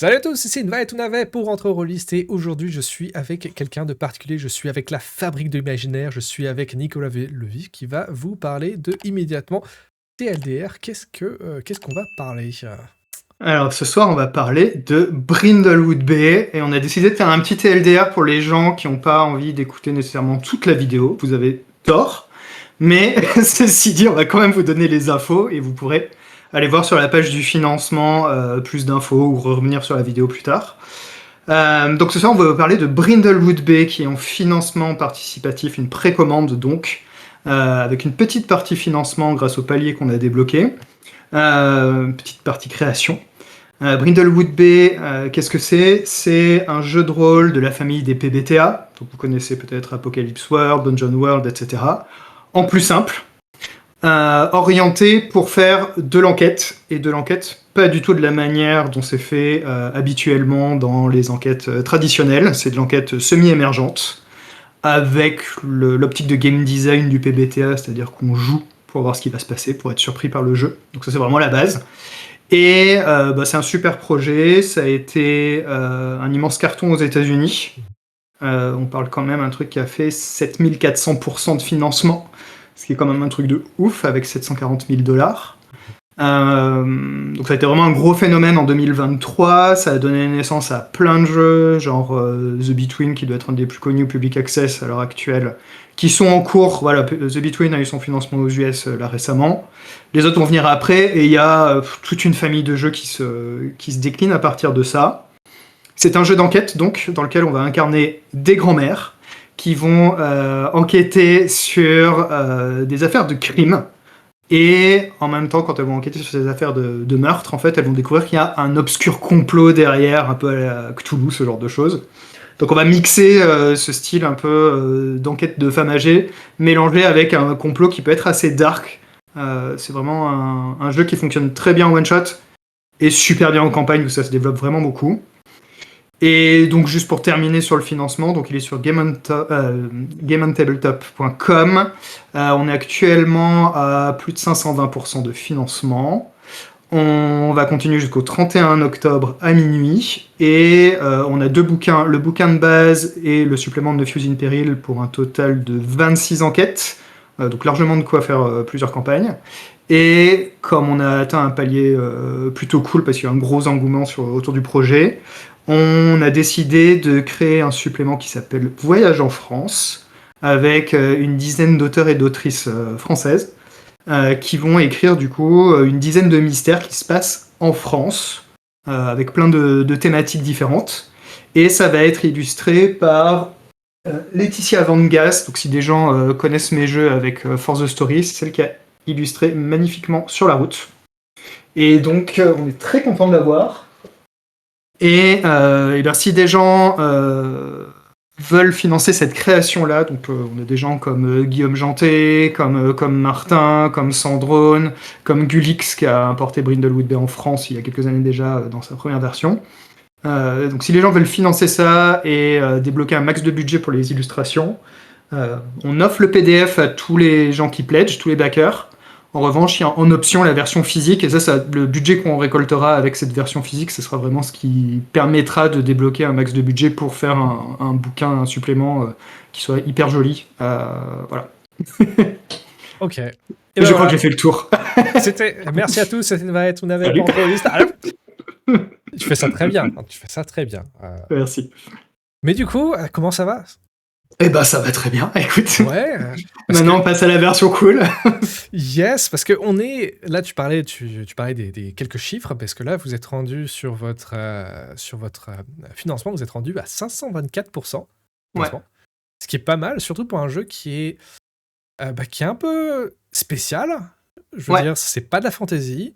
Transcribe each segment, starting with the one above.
Salut à tous, ici Nva et Tounave pour Entre Rôlistes et aujourd'hui je suis avec quelqu'un de particulier, je suis avec la Fabrique de l'Imaginaire, je suis avec Nicolas Levy qui va vous parler de immédiatement TLDR. Qu'est-ce qu'on va parler Alors ce soir on va parler de Brindlewood Bay et on a décidé de faire un petit TLDR pour les gens qui n'ont pas envie d'écouter nécessairement toute la vidéo, vous avez tort, mais ceci dit on va quand même vous donner les infos et vous pourrez aller voir sur la page du financement plus d'infos ou revenir sur la vidéo plus tard. Donc ce soir on va vous parler de Brindlewood Bay qui est en financement participatif, une précommande donc, avec une petite partie financement grâce au palier qu'on a débloqué, petite partie création. Brindlewood Bay, qu'est-ce que c'est? C'est un jeu de rôle de la famille des PBTA, donc vous connaissez peut-être Apocalypse World, Dungeon World, etc. En plus simple, orienté pour faire de l'enquête, et de l'enquête pas du tout de la manière dont c'est fait habituellement dans les enquêtes traditionnelles, c'est de l'enquête semi-émergente, avec l'optique de game design du PBTA, c'est-à-dire qu'on joue pour voir ce qui va se passer, pour être surpris par le jeu. Donc ça c'est vraiment la base. Et c'est un super projet, ça a été un immense carton aux États-Unis. On parle quand même d'un truc qui a fait 7400% de financement, ce qui est quand même un truc de ouf avec 740 000 dollars. Donc ça a été vraiment un gros phénomène en 2023, ça a donné naissance à plein de jeux, genre The Between qui doit être un des plus connus Public Access à l'heure actuelle, qui sont en cours. Voilà, The Between a eu son financement aux US là récemment. Les autres vont venir après, et il y a toute une famille de jeux qui se déclinent à partir de ça. C'est un jeu d'enquête, donc, dans lequel on va incarner des grands-mères qui vont enquêter sur des affaires de crime. Et en même temps, quand elles vont enquêter sur ces affaires de meurtre, en fait, elles vont découvrir qu'il y a un obscur complot derrière, un peu à la Cthulhu, ce genre de choses. Donc on va mixer ce style un peu d'enquête de femme âgée, mélangé avec un complot qui peut être assez dark. C'est vraiment un jeu qui fonctionne très bien en one-shot, et super bien en campagne, où ça se développe vraiment beaucoup. Et donc juste pour terminer sur le financement, donc il est sur gameontabletop.com. On est actuellement à plus de 520% de financement. On va continuer jusqu'au 31 octobre à minuit. Et on a deux bouquins, le bouquin de base et le supplément de Fuse in Peril, pour un total de 26 enquêtes. Donc largement de quoi faire plusieurs campagnes. Et comme on a atteint un palier plutôt cool, parce qu'il y a un gros engouement autour du projet, on a décidé de créer un supplément qui s'appelle Voyage en France, avec une dizaine d'auteurs et d'autrices françaises, qui vont écrire du coup une dizaine de mystères qui se passent en France, avec plein de thématiques différentes. Et ça va être illustré par Laetitia Van Gas. Donc si des gens connaissent mes jeux avec For the Story, c'est celle qui a illustré magnifiquement Sur la route. Et donc on est très content de l'avoir. Et bien, si des gens veulent financer cette création-là, donc on a des gens comme Guillaume Janté, comme Martin, comme Sandrone, comme Gulix qui a importé Brindlewood Bay en France il y a quelques années déjà dans sa première version. Donc si les gens veulent financer ça et débloquer un max de budget pour les illustrations, on offre le PDF à tous les gens qui pledgent, tous les backers. En revanche, il y a en option la version physique, et ça, le budget qu'on récoltera avec cette version physique, ce sera vraiment ce qui permettra de débloquer un max de budget pour faire un bouquin, un supplément qui soit hyper joli. Voilà. Ok. Et je crois que j'ai fait le tour. Merci à tous, c'était Nva et Tounave pour Entre Rôlistes. Tu fais ça très bien, tu fais ça très bien. Merci. Mais du coup, comment ça va? Eh ben ça va très bien, écoute. Ouais. Maintenant on passe à la version cool. Yes, parce que on est là. Tu parlais des quelques chiffres, parce que là vous êtes rendu sur votre financement, vous êtes rendu à 524%. Ouais. Ce qui est pas mal, surtout pour un jeu qui est un peu spécial. Je veux dire, c'est pas de la fantasy,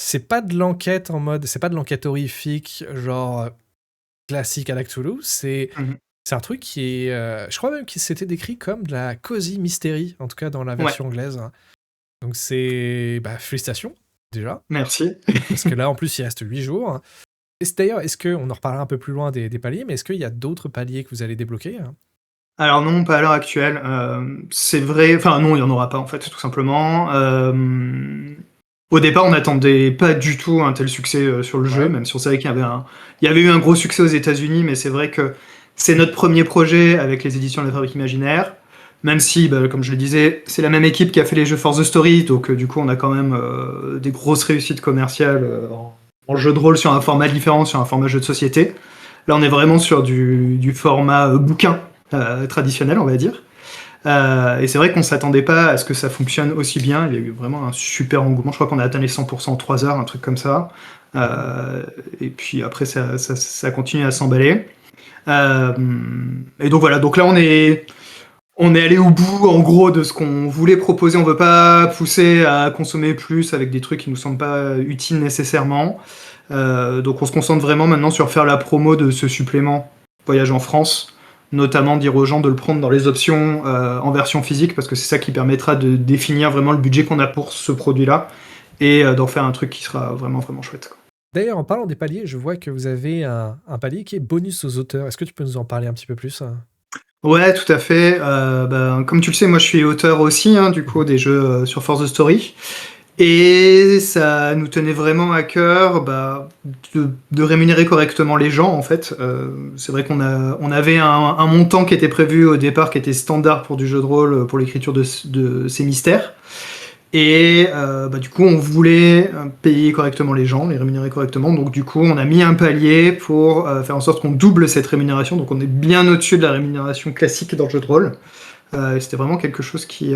c'est pas de l'enquête en mode, c'est pas de l'enquête horrifique genre classique à la Cthulhu. C'est un truc qui est, je crois même qu'il s'était décrit comme de la cozy mystery, en tout cas dans la version anglaise. Donc c'est, félicitations déjà. Merci. Parce que là, en plus, il reste 8 jours. Et d'ailleurs, on en reparlera un peu plus loin des paliers, mais est-ce qu'il y a d'autres paliers que vous allez débloquer? Alors non, pas à l'heure actuelle. C'est vrai, enfin non, il n'y en aura pas en fait, tout simplement. Au départ, on n'attendait pas du tout un tel succès sur le jeu, même si on savait il y avait eu un gros succès aux États-Unis, mais c'est vrai que c'est notre premier projet avec les éditions de la Fabrique Imaginaire. Même si, comme je le disais, c'est la même équipe qui a fait les jeux Force the Story, donc du coup, on a quand même des grosses réussites commerciales en jeu de rôle sur un format différent, sur un format jeu de société. Là, on est vraiment sur du format bouquin traditionnel, on va dire. Et c'est vrai qu'on s'attendait pas à ce que ça fonctionne aussi bien. Il y a eu vraiment un super engouement. Je crois qu'on a atteint les 100% en 3 heures, un truc comme ça. Et puis après, ça continue à s'emballer. Et donc voilà. Donc là, on est allé au bout, en gros, de ce qu'on voulait proposer. On veut pas pousser à consommer plus avec des trucs qui nous semblent pas utiles nécessairement. Donc on se concentre vraiment maintenant sur faire la promo de ce supplément Voyage en France, notamment dire aux gens de le prendre dans les options en version physique, parce que c'est ça qui permettra de définir vraiment le budget qu'on a pour ce produit-là, et d'en faire un truc qui sera vraiment, vraiment chouette, quoi. D'ailleurs, en parlant des paliers, je vois que vous avez un palier qui est bonus aux auteurs. Est-ce que tu peux nous en parler un petit peu plus? Ouais, tout à fait. Comme tu le sais, moi je suis auteur aussi, hein, du coup, des jeux sur Force the Story. Et ça nous tenait vraiment à cœur de rémunérer correctement les gens, en fait. C'est vrai on avait un montant qui était prévu au départ, qui était standard pour du jeu de rôle, pour l'écriture de ces mystères. Et du coup, on voulait payer correctement les gens, les rémunérer correctement. Donc du coup, on a mis un palier pour faire en sorte qu'on double cette rémunération. Donc on est bien au-dessus de la rémunération classique dans le jeu de rôle. Et c'était vraiment quelque chose qui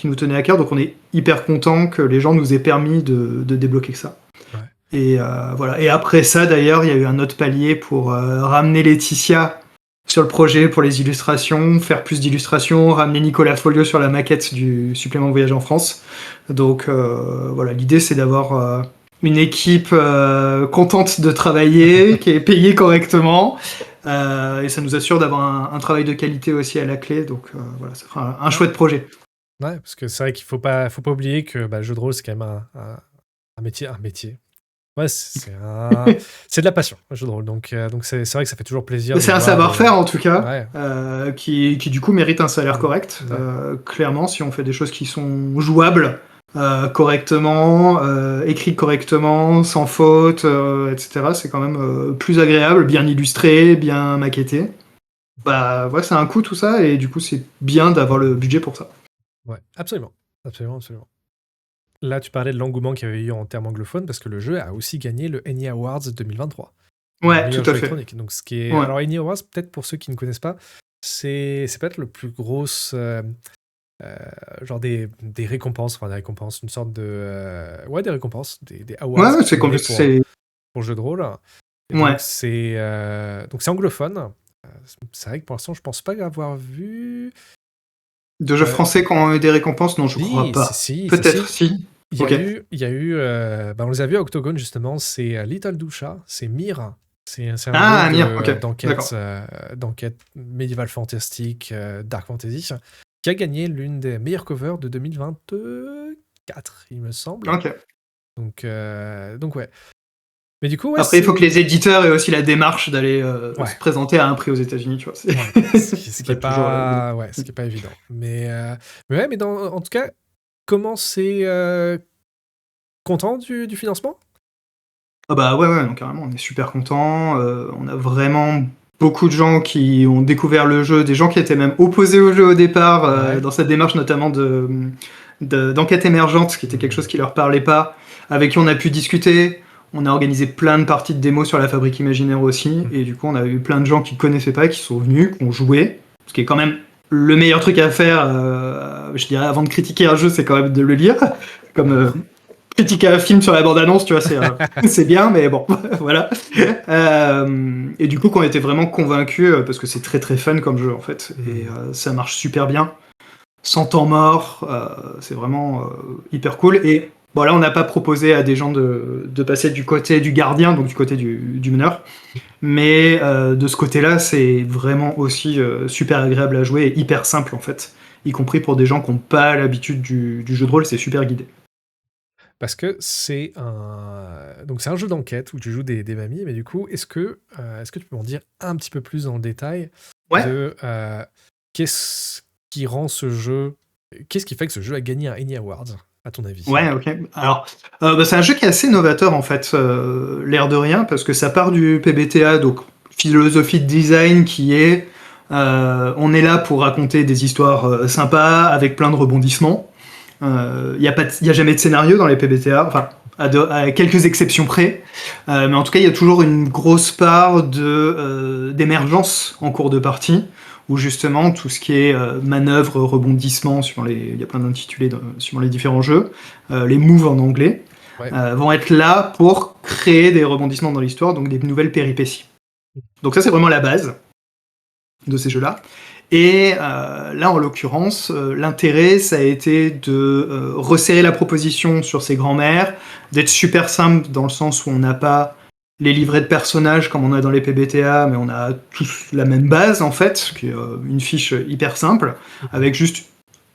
nous tenait à cœur. Donc on est hyper content que les gens nous aient permis de débloquer ça. Ouais. Et voilà. Et après ça, d'ailleurs, il y a eu un autre palier pour ramener Laetitia sur le projet pour les illustrations, faire plus d'illustrations, ramener Nicolas Folio sur la maquette du supplément Voyage en France. Donc voilà, l'idée c'est d'avoir une équipe contente de travailler, qui est payée correctement. Et ça nous assure d'avoir un travail de qualité aussi à la clé. Donc voilà, ça fera un chouette projet. Ouais, parce que c'est vrai qu'il faut pas oublier que le jeu de rôle, c'est quand même un métier. Un métier. Ouais, c'est de la passion, le jeu de rôle. Donc c'est vrai que ça fait toujours plaisir. C'est un savoir-faire en tout cas, ouais. qui du coup mérite un salaire correct. Clairement, si on fait des choses qui sont jouables, correctement, écrites correctement, sans faute, etc., c'est quand même plus agréable, bien illustré, bien maquetté. Ouais, c'est un coût tout ça, et du coup, c'est bien d'avoir le budget pour ça. Ouais, absolument. Absolument, absolument. Là, tu parlais de l'engouement qu'il y avait eu en termes anglophones, parce que le jeu a aussi gagné le ENnie Awards 2023. Ouais, tout à fait. Donc, ce qui est... Ouais. Alors, ENnie Awards, peut-être pour ceux qui ne connaissent pas, c'est peut-être le plus gros... genre des récompenses, enfin des récompenses, une sorte de... ouais, des récompenses, des awards. Ouais, c'est comme pour jeu de rôle. Et ouais. Donc c'est anglophone. C'est vrai que pour l'instant, je pense pas avoir vu... De jeux français qui ont eu des récompenses, non, je crois pas. Peut-être, si. Il y a eu on les a vus à Octogone, justement, c'est Little Dusha, c'est Myr. C'est un jeu d'enquête médiévale fantastique, dark fantasy, qui a gagné l'une des meilleures covers de 2024, il me semble. Ok. Donc ouais. Mais du coup, ouais, après, il faut que les éditeurs aient aussi la démarche d'aller se présenter à un prix aux États-Unis, tu vois. Ce qui est pas évident. Mais en tout cas, comment c'est content du financement? Ah ouais, donc, carrément, on est super content. On a vraiment beaucoup de gens qui ont découvert le jeu, des gens qui étaient même opposés au jeu au départ, dans cette démarche notamment d'enquête émergente, qui était quelque chose qui leur parlait pas, avec qui on a pu discuter. On a organisé plein de parties de démos sur la Fabrique Imaginaire aussi, et du coup on a eu plein de gens qui connaissaient pas, qui sont venus, qui ont joué, ce qui est quand même le meilleur truc à faire, je dirais, avant de critiquer un jeu, c'est quand même de le lire, comme critiquer un film sur la bande-annonce, tu vois, c'est bien, mais bon, voilà. Et du coup, qu'on était vraiment convaincus, parce que c'est très très fun comme jeu en fait, et ça marche super bien, sans temps mort, c'est vraiment hyper cool. Et bon, là, on n'a pas proposé à des gens de passer du côté du gardien, donc du côté du meneur, mais de ce côté-là, c'est vraiment aussi super agréable à jouer et hyper simple en fait, y compris pour des gens qui n'ont pas l'habitude du jeu de rôle, c'est super guidé. Parce que c'est un jeu d'enquête où tu joues des mamies, mais du coup, est-ce que tu peux m'en dire un petit peu plus dans le détail de qu'est-ce qui rend ce jeu, qu'est-ce qui fait que ce jeu a gagné un ENnie Awards? à ton avis? Ouais, ok. Alors, c'est un jeu qui est assez novateur en fait, l'air de rien, parce que ça part du PBTA, donc philosophie de design qui est, on est là pour raconter des histoires sympas avec plein de rebondissements. Il y a jamais de scénario dans les PBTA, enfin à quelques exceptions près, mais en tout cas il y a toujours une grosse part d'émergence en cours de partie, où justement tout ce qui est manœuvre, rebondissement, il y a plein d'intitulés suivant les différents jeux, les moves en anglais, Ouais. vont être là pour créer des rebondissements dans l'histoire, donc des nouvelles péripéties. Donc ça c'est vraiment la base de ces jeux-là. Et là, en l'occurrence, l'intérêt, ça a été de resserrer la proposition sur ses grands-mères, d'être super simple dans le sens où on n'a pas les livrets de personnages comme on a dans les PBTA, mais on a tous la même base, en fait, qui est une fiche hyper simple, avec juste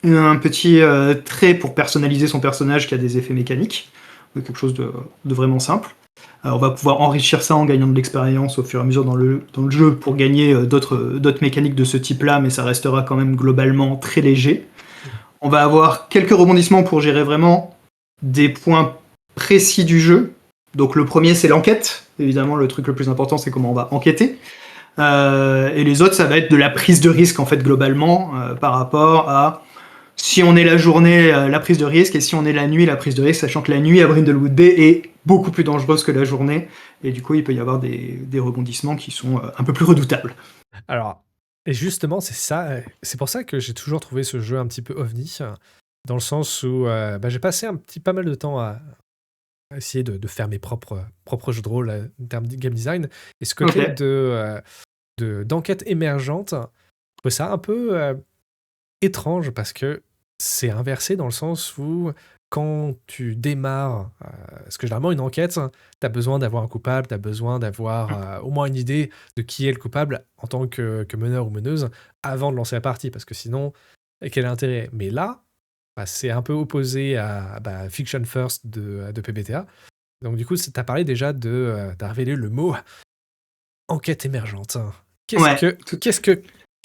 un petit trait pour personnaliser son personnage qui a des effets mécaniques, quelque chose de vraiment simple. On va pouvoir enrichir ça en gagnant de l'expérience au fur et à mesure dans le jeu pour gagner d'autres mécaniques de ce type-là, mais ça restera quand même globalement très léger. On va avoir quelques rebondissements pour gérer vraiment des points précis du jeu. Donc le premier, c'est l'enquête. Évidemment, le truc le plus important, c'est comment on va enquêter. Et les autres, ça va être de la prise de risque, en fait, globalement, par rapport à si on est la journée, la prise de risque, et si on est la nuit, la prise de risque, sachant que la nuit à Brindlewood Bay est beaucoup plus dangereuse que la journée, et du coup, il peut y avoir des rebondissements qui sont un peu plus redoutables. Alors, et justement, c'est ça, c'est pour ça que j'ai toujours trouvé ce jeu un petit peu ovni, dans le sens où j'ai passé pas mal de temps à essayer de faire mes propres jeux de rôle en termes de game design, et ce côté d'enquête émergente, je trouve ça un peu étrange parce que c'est inversé dans le sens où quand tu démarres, parce que généralement une enquête, tu as besoin d'avoir un coupable, tu as besoin d'avoir au moins une idée de qui est le coupable en tant que meneur ou meneuse avant de lancer la partie, parce que sinon, quel est l'intérêt? Mais là, c'est un peu opposé à Fiction First de PBTA. Donc du coup, tu as parlé déjà t'as révélé le mot enquête émergente. Ouais.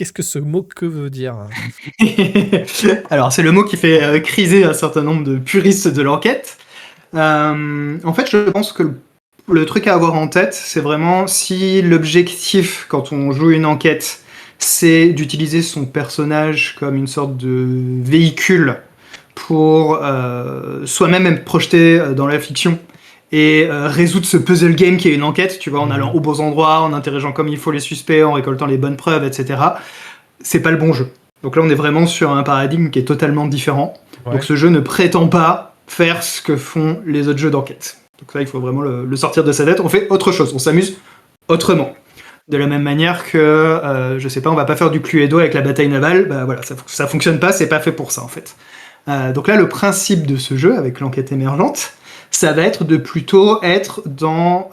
Qu'est-ce que ce mot que veut dire? Alors, c'est le mot qui fait criser un certain nombre de puristes de l'enquête. En fait, je pense que le truc à avoir en tête, c'est vraiment si l'objectif, quand on joue une enquête, c'est d'utiliser son personnage comme une sorte de véhicule pour soi-même être projeté dans la fiction et résoudre ce puzzle game qui est une enquête, tu vois, en allant aux bons endroits, en interrogeant comme il faut les suspects, en récoltant les bonnes preuves, etc. C'est pas le bon jeu. Donc là, on est vraiment sur un paradigme qui est totalement différent. Ouais. Donc ce jeu ne prétend pas faire ce que font les autres jeux d'enquête. Donc là, il faut vraiment le sortir de sa tête. On fait autre chose, on s'amuse autrement. De la même manière que, je sais pas, on va pas faire du Cluedo avec la bataille navale, bah voilà, ça fonctionne pas, c'est pas fait pour ça en fait. Donc là, le principe de ce jeu, avec l'enquête émergente, ça va être de plutôt être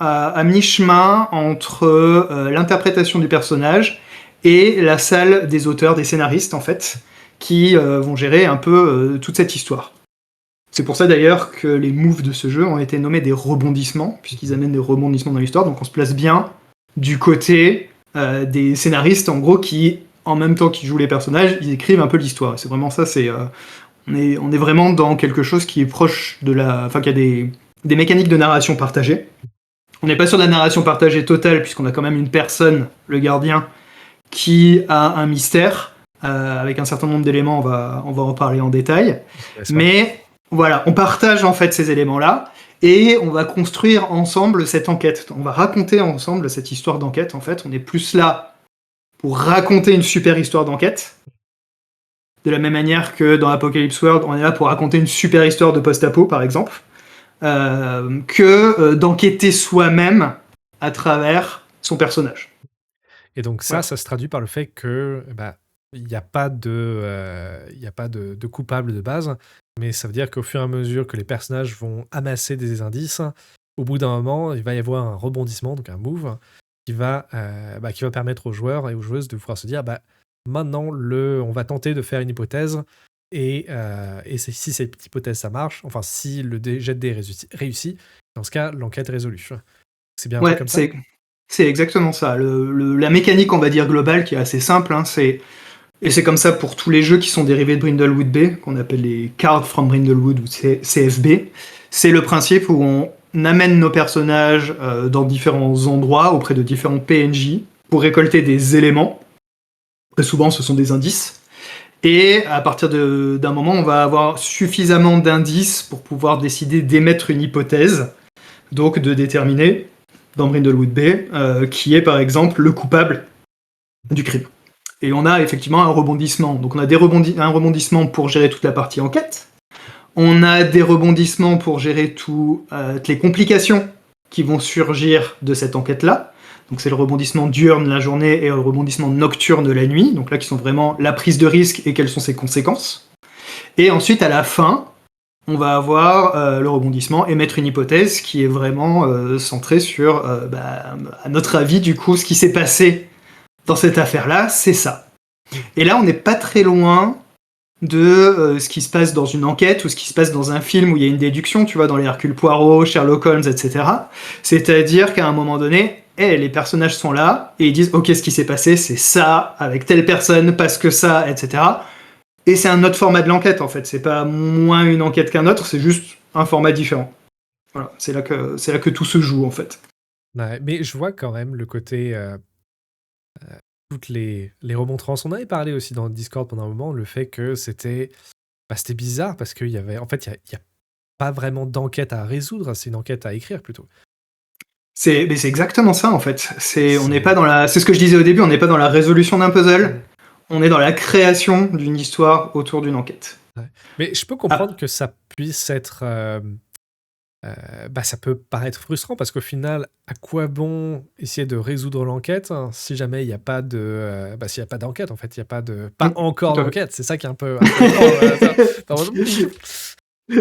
à mi-chemin entre l'interprétation du personnage et la salle des auteurs, des scénaristes en fait, qui vont gérer un peu toute cette histoire. C'est pour ça d'ailleurs que les moves de ce jeu ont été nommés des rebondissements, puisqu'ils amènent des rebondissements dans l'histoire, donc on se place bien du côté des scénaristes, en gros, qui, en même temps qu'ils jouent les personnages, ils écrivent un peu l'histoire. Et c'est vraiment ça, on est vraiment dans quelque chose qui est proche de enfin, qui a des mécaniques de narration partagées. On n'est pas sur de la narration partagée totale, puisqu'on a quand même une personne, le gardien, qui a un mystère, avec un certain nombre d'éléments, on va en parler en détail. Mais voilà, on partage en fait ces éléments-là, et on va construire ensemble cette enquête. On va raconter ensemble cette histoire d'enquête, en fait. On est plus là pour raconter une super histoire d'enquête, de la même manière que dans Apocalypse World, on est là pour raconter une super histoire de post-apo, par exemple, que d'enquêter soi-même à travers son personnage. Et donc ça se traduit par le fait que il n'y a pas de coupable de base, mais ça veut dire qu'au fur et à mesure que les personnages vont amasser des indices, au bout d'un moment, il va y avoir un rebondissement, donc un move, qui va permettre aux joueurs et aux joueuses de pouvoir se dire maintenant, on va tenter de faire une hypothèse, et si cette hypothèse ça marche, enfin si le jet de dés réussit, dans ce cas, l'enquête est résolue. C'est bien un truc comme ça. C'est exactement ça. La mécanique, on va dire, globale, qui est assez simple, hein, c'est Et c'est comme ça pour tous les jeux qui sont dérivés de Brindlewood Bay, qu'on appelle les Cards from Brindlewood ou CFB. C'est le principe où on amène nos personnages dans différents endroits, auprès de différents PNJ, pour récolter des éléments. Très souvent, ce sont des indices. Et à partir d'un moment, on va avoir suffisamment d'indices pour pouvoir décider d'émettre une hypothèse, donc de déterminer, dans Brindlewood Bay, qui est par exemple le coupable du crime. Et on a effectivement un rebondissement. Donc on a un rebondissement pour gérer toute la partie enquête. On a des rebondissements pour gérer toutes les complications qui vont surgir de cette enquête-là. Donc c'est le rebondissement diurne la journée et le rebondissement nocturne la nuit. Donc là qui sont vraiment la prise de risque et quelles sont ses conséquences. Et ensuite à la fin, on va avoir le rebondissement, émettre une hypothèse qui est vraiment centrée sur, à notre avis, du coup, ce qui s'est passé dans cette affaire-là, c'est ça. Et là, on n'est pas très loin de ce qui se passe dans une enquête ou ce qui se passe dans un film où il y a une déduction, tu vois, dans les Hercule Poirot, Sherlock Holmes, etc. C'est-à-dire qu'à un moment donné, les personnages sont là et ils disent « Ok, ce qui s'est passé, c'est ça, avec telle personne, parce que ça, etc. » Et c'est un autre format de l'enquête, en fait. C'est pas moins une enquête qu'un autre, c'est juste un format différent. Voilà, c'est là que tout se joue, en fait. Ouais, mais je vois quand même le côté... toutes les remontrances. On avait parlé aussi dans le Discord pendant un moment, le fait que c'était bizarre parce qu'il y avait... En fait, il y a pas vraiment d'enquête à résoudre, c'est une enquête à écrire plutôt. Mais c'est exactement ça, en fait. On n'est pas dans la... C'est ce que je disais au début, on n'est pas dans la résolution d'un puzzle, on est dans la création d'une histoire autour d'une enquête. Ouais. Mais je peux comprendre que ça puisse être... ça peut paraître frustrant parce qu'au final, à quoi bon essayer de résoudre l'enquête si jamais il n'y a pas de... s'il n'y a pas d'enquête, en fait, il n'y a pas de... Pas encore d'enquête, c'est ça qui est un peu...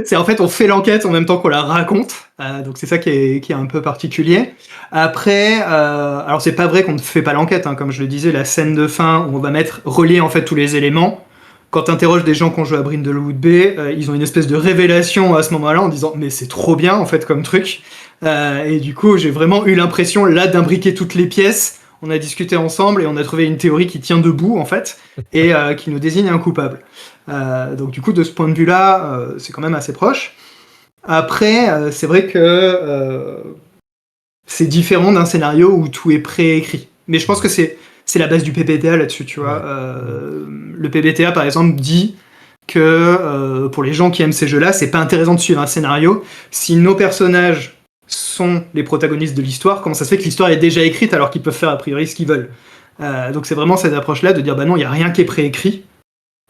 C'est en fait, on fait l'enquête en même temps qu'on la raconte, donc c'est ça qui est un peu particulier. Après, alors c'est pas vrai qu'on ne fait pas l'enquête, hein, comme je le disais, la scène de fin où on va relier en fait tous les éléments. Quand t'interroges des gens qui ont joué à Brindlewood Bay, ils ont une espèce de révélation à ce moment-là en disant mais c'est trop bien en fait comme truc. Et du coup, j'ai vraiment eu l'impression là d'imbriquer toutes les pièces. On a discuté ensemble et on a trouvé une théorie qui tient debout en fait et qui nous désigne un coupable. Donc du coup, de ce point de vue-là, c'est quand même assez proche. Après, c'est vrai que c'est différent d'un scénario où tout est préécrit. Mais je pense que c'est la base du PBTA là-dessus, tu vois. Le PBTA, par exemple, dit que pour les gens qui aiment ces jeux-là, c'est pas intéressant de suivre un scénario. Si nos personnages sont les protagonistes de l'histoire, comment ça se fait que l'histoire est déjà écrite alors qu'ils peuvent faire a priori ce qu'ils veulent. Donc c'est vraiment cette approche-là de dire bah non, il n'y a rien qui est préécrit.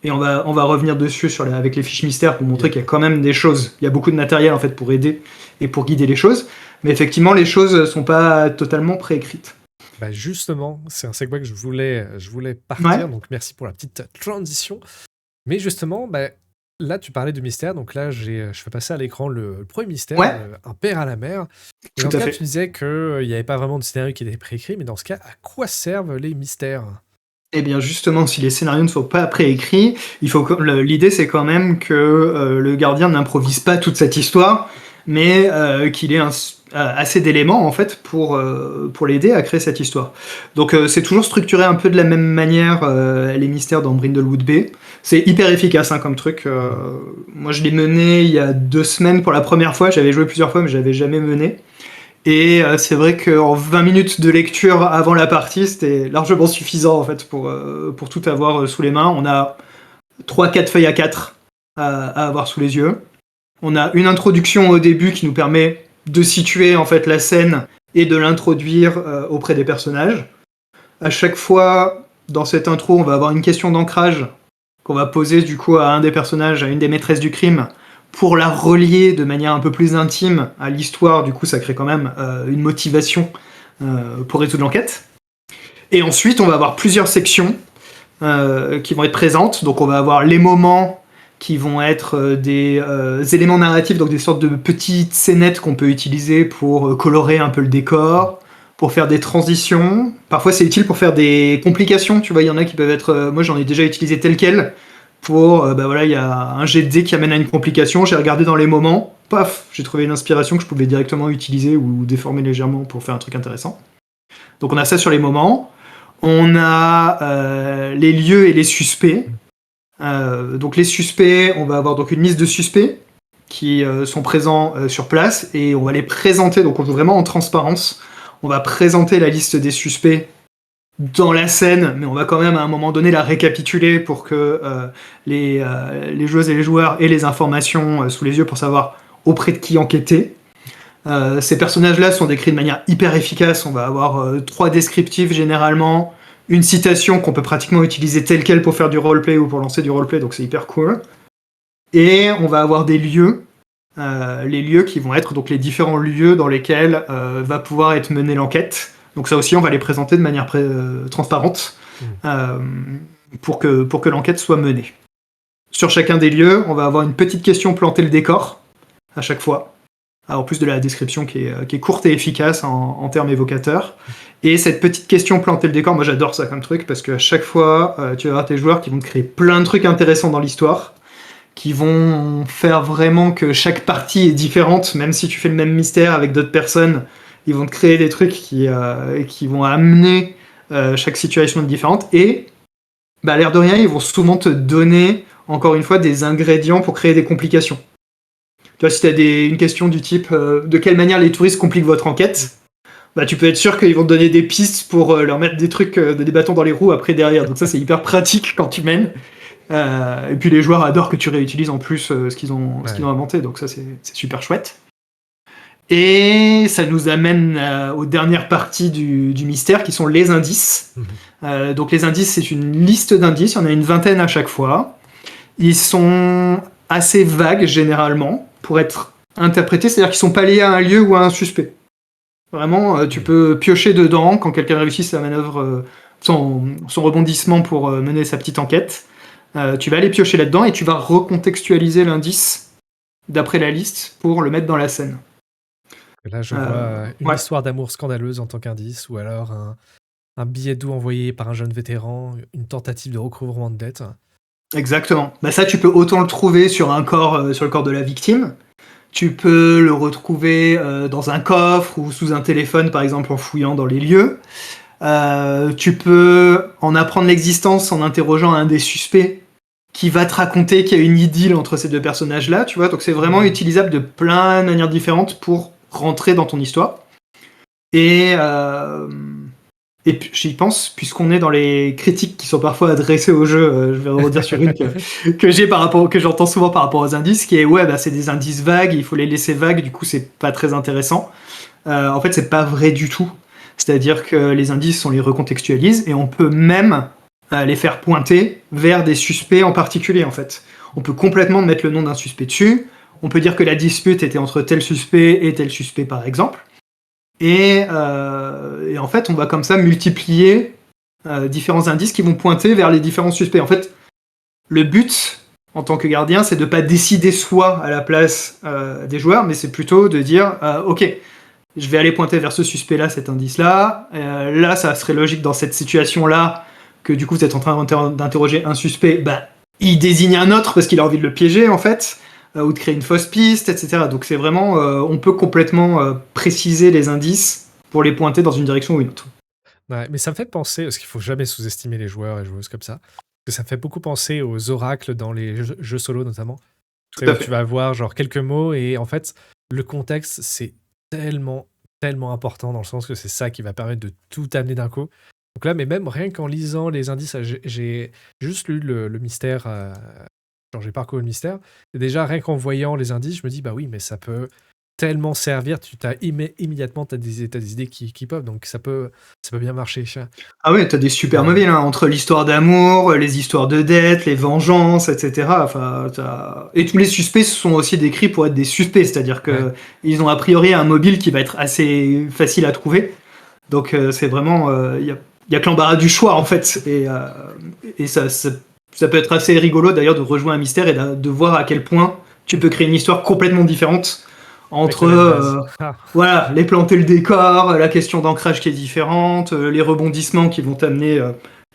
Et on va revenir dessus avec les fiches mystères pour montrer qu'il y a quand même des choses. Il y a beaucoup de matériel en fait pour aider et pour guider les choses. Mais effectivement, les choses sont pas totalement préécrites. Bah justement, c'est un segue que je voulais partir, donc merci pour la petite transition. Mais justement, là tu parlais de mystère, donc là je fais passer à l'écran le premier mystère, un père à la mer. Et dans ce cas, tu disais qu'il n'y avait pas vraiment de scénario qui était préécrit, mais dans ce cas, à quoi servent les mystères ? Eh bien justement, si les scénarios ne sont pas préécrits, l'idée c'est quand même que le gardien n'improvise pas toute cette histoire, mais qu'il ait assez d'éléments en fait pour l'aider à créer cette histoire. Donc c'est toujours structuré un peu de la même manière les mystères dans Brindlewood Bay. C'est hyper efficace comme truc. Moi je l'ai mené il y a 2 semaines pour la première fois, j'avais joué plusieurs fois mais je l'avais jamais mené. Et c'est vrai qu'en 20 minutes de lecture avant la partie, c'était largement suffisant en fait pour tout avoir sous les mains. On a 3-4 feuilles à 4 à avoir sous les yeux. On a une introduction au début qui nous permet de situer en fait la scène et de l'introduire auprès des personnages. À chaque fois, dans cette intro, on va avoir une question d'ancrage qu'on va poser du coup à un des personnages, à une des maîtresses du crime, pour la relier de manière un peu plus intime à l'histoire. Du coup, ça crée quand même une motivation pour résoudre l'enquête. Et ensuite, on va avoir plusieurs sections qui vont être présentes. Donc, on va avoir les moments qui vont être des éléments narratifs, donc des sortes de petites scénettes qu'on peut utiliser pour colorer un peu le décor, pour faire des transitions. Parfois, c'est utile pour faire des complications. Tu vois, il y en a qui peuvent être... moi, j'en ai déjà utilisé tel quel. Pour, il y a un jet de dés qui amène à une complication, j'ai regardé dans les moments, paf, j'ai trouvé une inspiration que je pouvais directement utiliser ou déformer légèrement pour faire un truc intéressant. Donc on a ça sur les moments. On a les lieux et les suspects. Donc les suspects, on va avoir donc une liste de suspects qui sont présents sur place et on va les présenter. Donc on joue vraiment en transparence. On va présenter la liste des suspects dans la scène, mais on va quand même à un moment donné la récapituler pour que les joueuses et les joueurs aient les informations sous les yeux pour savoir auprès de qui enquêter. Ces personnages-là sont décrits de manière hyper efficace. On va avoir 3 descriptifs généralement, une citation qu'on peut pratiquement utiliser telle quelle pour faire du roleplay ou pour lancer du roleplay, donc c'est hyper cool. Et on va avoir des lieux, les lieux qui vont être donc les différents lieux dans lesquels va pouvoir être menée l'enquête. Donc ça aussi, on va les présenter de manière transparente pour que l'enquête soit menée. Sur chacun des lieux, on va avoir une petite question planter le décor à chaque fois. En plus de la description qui est courte et efficace en termes évocateurs. Et cette petite question planter le décor, moi j'adore ça comme truc, parce qu'à chaque fois, tu vas avoir tes joueurs qui vont te créer plein de trucs intéressants dans l'histoire, qui vont faire vraiment que chaque partie est différente, même si tu fais le même mystère avec d'autres personnes, ils vont te créer des trucs qui vont amener chaque situation différente. Et, à l'air de rien, ils vont souvent te donner, encore une fois, des ingrédients pour créer des complications. Tu vois, si tu as une question du type de quelle manière les touristes compliquent votre enquête, tu peux être sûr qu'ils vont te donner des pistes pour leur mettre des trucs, des bâtons dans les roues après derrière. Donc ça, c'est hyper pratique quand tu mènes. Et puis les joueurs adorent que tu réutilises en plus ce qu'ils ont inventé. Donc ça, c'est super chouette. Et ça nous amène aux dernières parties du mystère, qui sont les indices. Donc les indices, c'est une liste d'indices. Il y en a une vingtaine à chaque fois. Ils sont assez vagues, généralement, pour être interprétés. C'est-à-dire qu'ils sont pas liés à un lieu ou à un suspect. Vraiment, tu peux piocher dedans quand quelqu'un réussit sa manœuvre, son rebondissement pour mener sa petite enquête. Tu vas aller piocher là-dedans et tu vas recontextualiser l'indice d'après la liste pour le mettre dans la scène. Là, je vois une histoire d'amour scandaleuse en tant qu'indice, ou alors un billet doux envoyé par un jeune vétéran, une tentative de recouvrement de dette. Exactement. Ça, tu peux autant le trouver sur un corps, sur le corps de la victime. Tu peux le retrouver dans un coffre ou sous un téléphone, par exemple, en fouillant dans les lieux. Tu peux en apprendre l'existence en interrogeant un des suspects qui va te raconter qu'il y a une idylle entre ces deux personnages-là, tu vois. Donc c'est vraiment utilisable de plein de manières différentes pour rentrer dans ton histoire. Et j'y pense, puisqu'on est dans les critiques qui sont parfois adressées au jeu, je vais redire sur une que j'entends souvent par rapport aux indices, qui est c'est des indices vagues, il faut les laisser vagues, du coup c'est pas très intéressant. En fait, c'est pas vrai du tout. C'est-à-dire que les indices, on les recontextualise et on peut même les faire pointer vers des suspects en particulier, en fait. On peut complètement mettre le nom d'un suspect dessus. On peut dire que la dispute était entre tel suspect et tel suspect, par exemple. Et en fait, on va comme ça multiplier différents indices qui vont pointer vers les différents suspects. En fait, le but, en tant que gardien, c'est de ne pas décider soi à la place des joueurs, mais c'est plutôt de dire ok, je vais aller pointer vers ce suspect-là, cet indice-là. Là, ça serait logique dans cette situation-là que du coup, vous êtes en train d'interroger un suspect. Il désigne un autre parce qu'il a envie de le piéger, en fait, ou de créer une fausse piste, etc. Donc c'est vraiment, on peut complètement préciser les indices pour les pointer dans une direction ou une autre. Ouais, mais ça me fait penser, parce qu'il faut jamais sous-estimer les joueurs et joueuses comme ça, parce que ça me fait beaucoup penser aux oracles dans les jeux solo notamment. Tout à fait. Tu vas avoir genre quelques mots et en fait, le contexte, c'est tellement important dans le sens que c'est ça qui va permettre de tout amener d'un coup. Donc là, mais même rien qu'en lisant les indices, j'ai juste lu le mystère, genre j'ai parcouru le mystère, et déjà rien qu'en voyant les indices, je me dis bah oui, mais ça peut tellement servir, tu t'as immédiatement t'as des idées qui pop, donc ça peut bien marcher. Ah ouais, t'as des super mobiles, hein, entre l'histoire d'amour, les histoires de dette, les vengeances, etc. Enfin, et tous les suspects sont aussi décrits pour être des suspects, c'est-à-dire que ils ont a priori un mobile qui va être assez facile à trouver. Donc c'est vraiment, y a que l'embarras du choix en fait, et ça peut être assez rigolo d'ailleurs de rejouer un mystère et de voir à quel point tu peux créer une histoire complètement différente entre voilà, les planter le décor, la question d'ancrage qui est différente, les rebondissements qui vont t'amener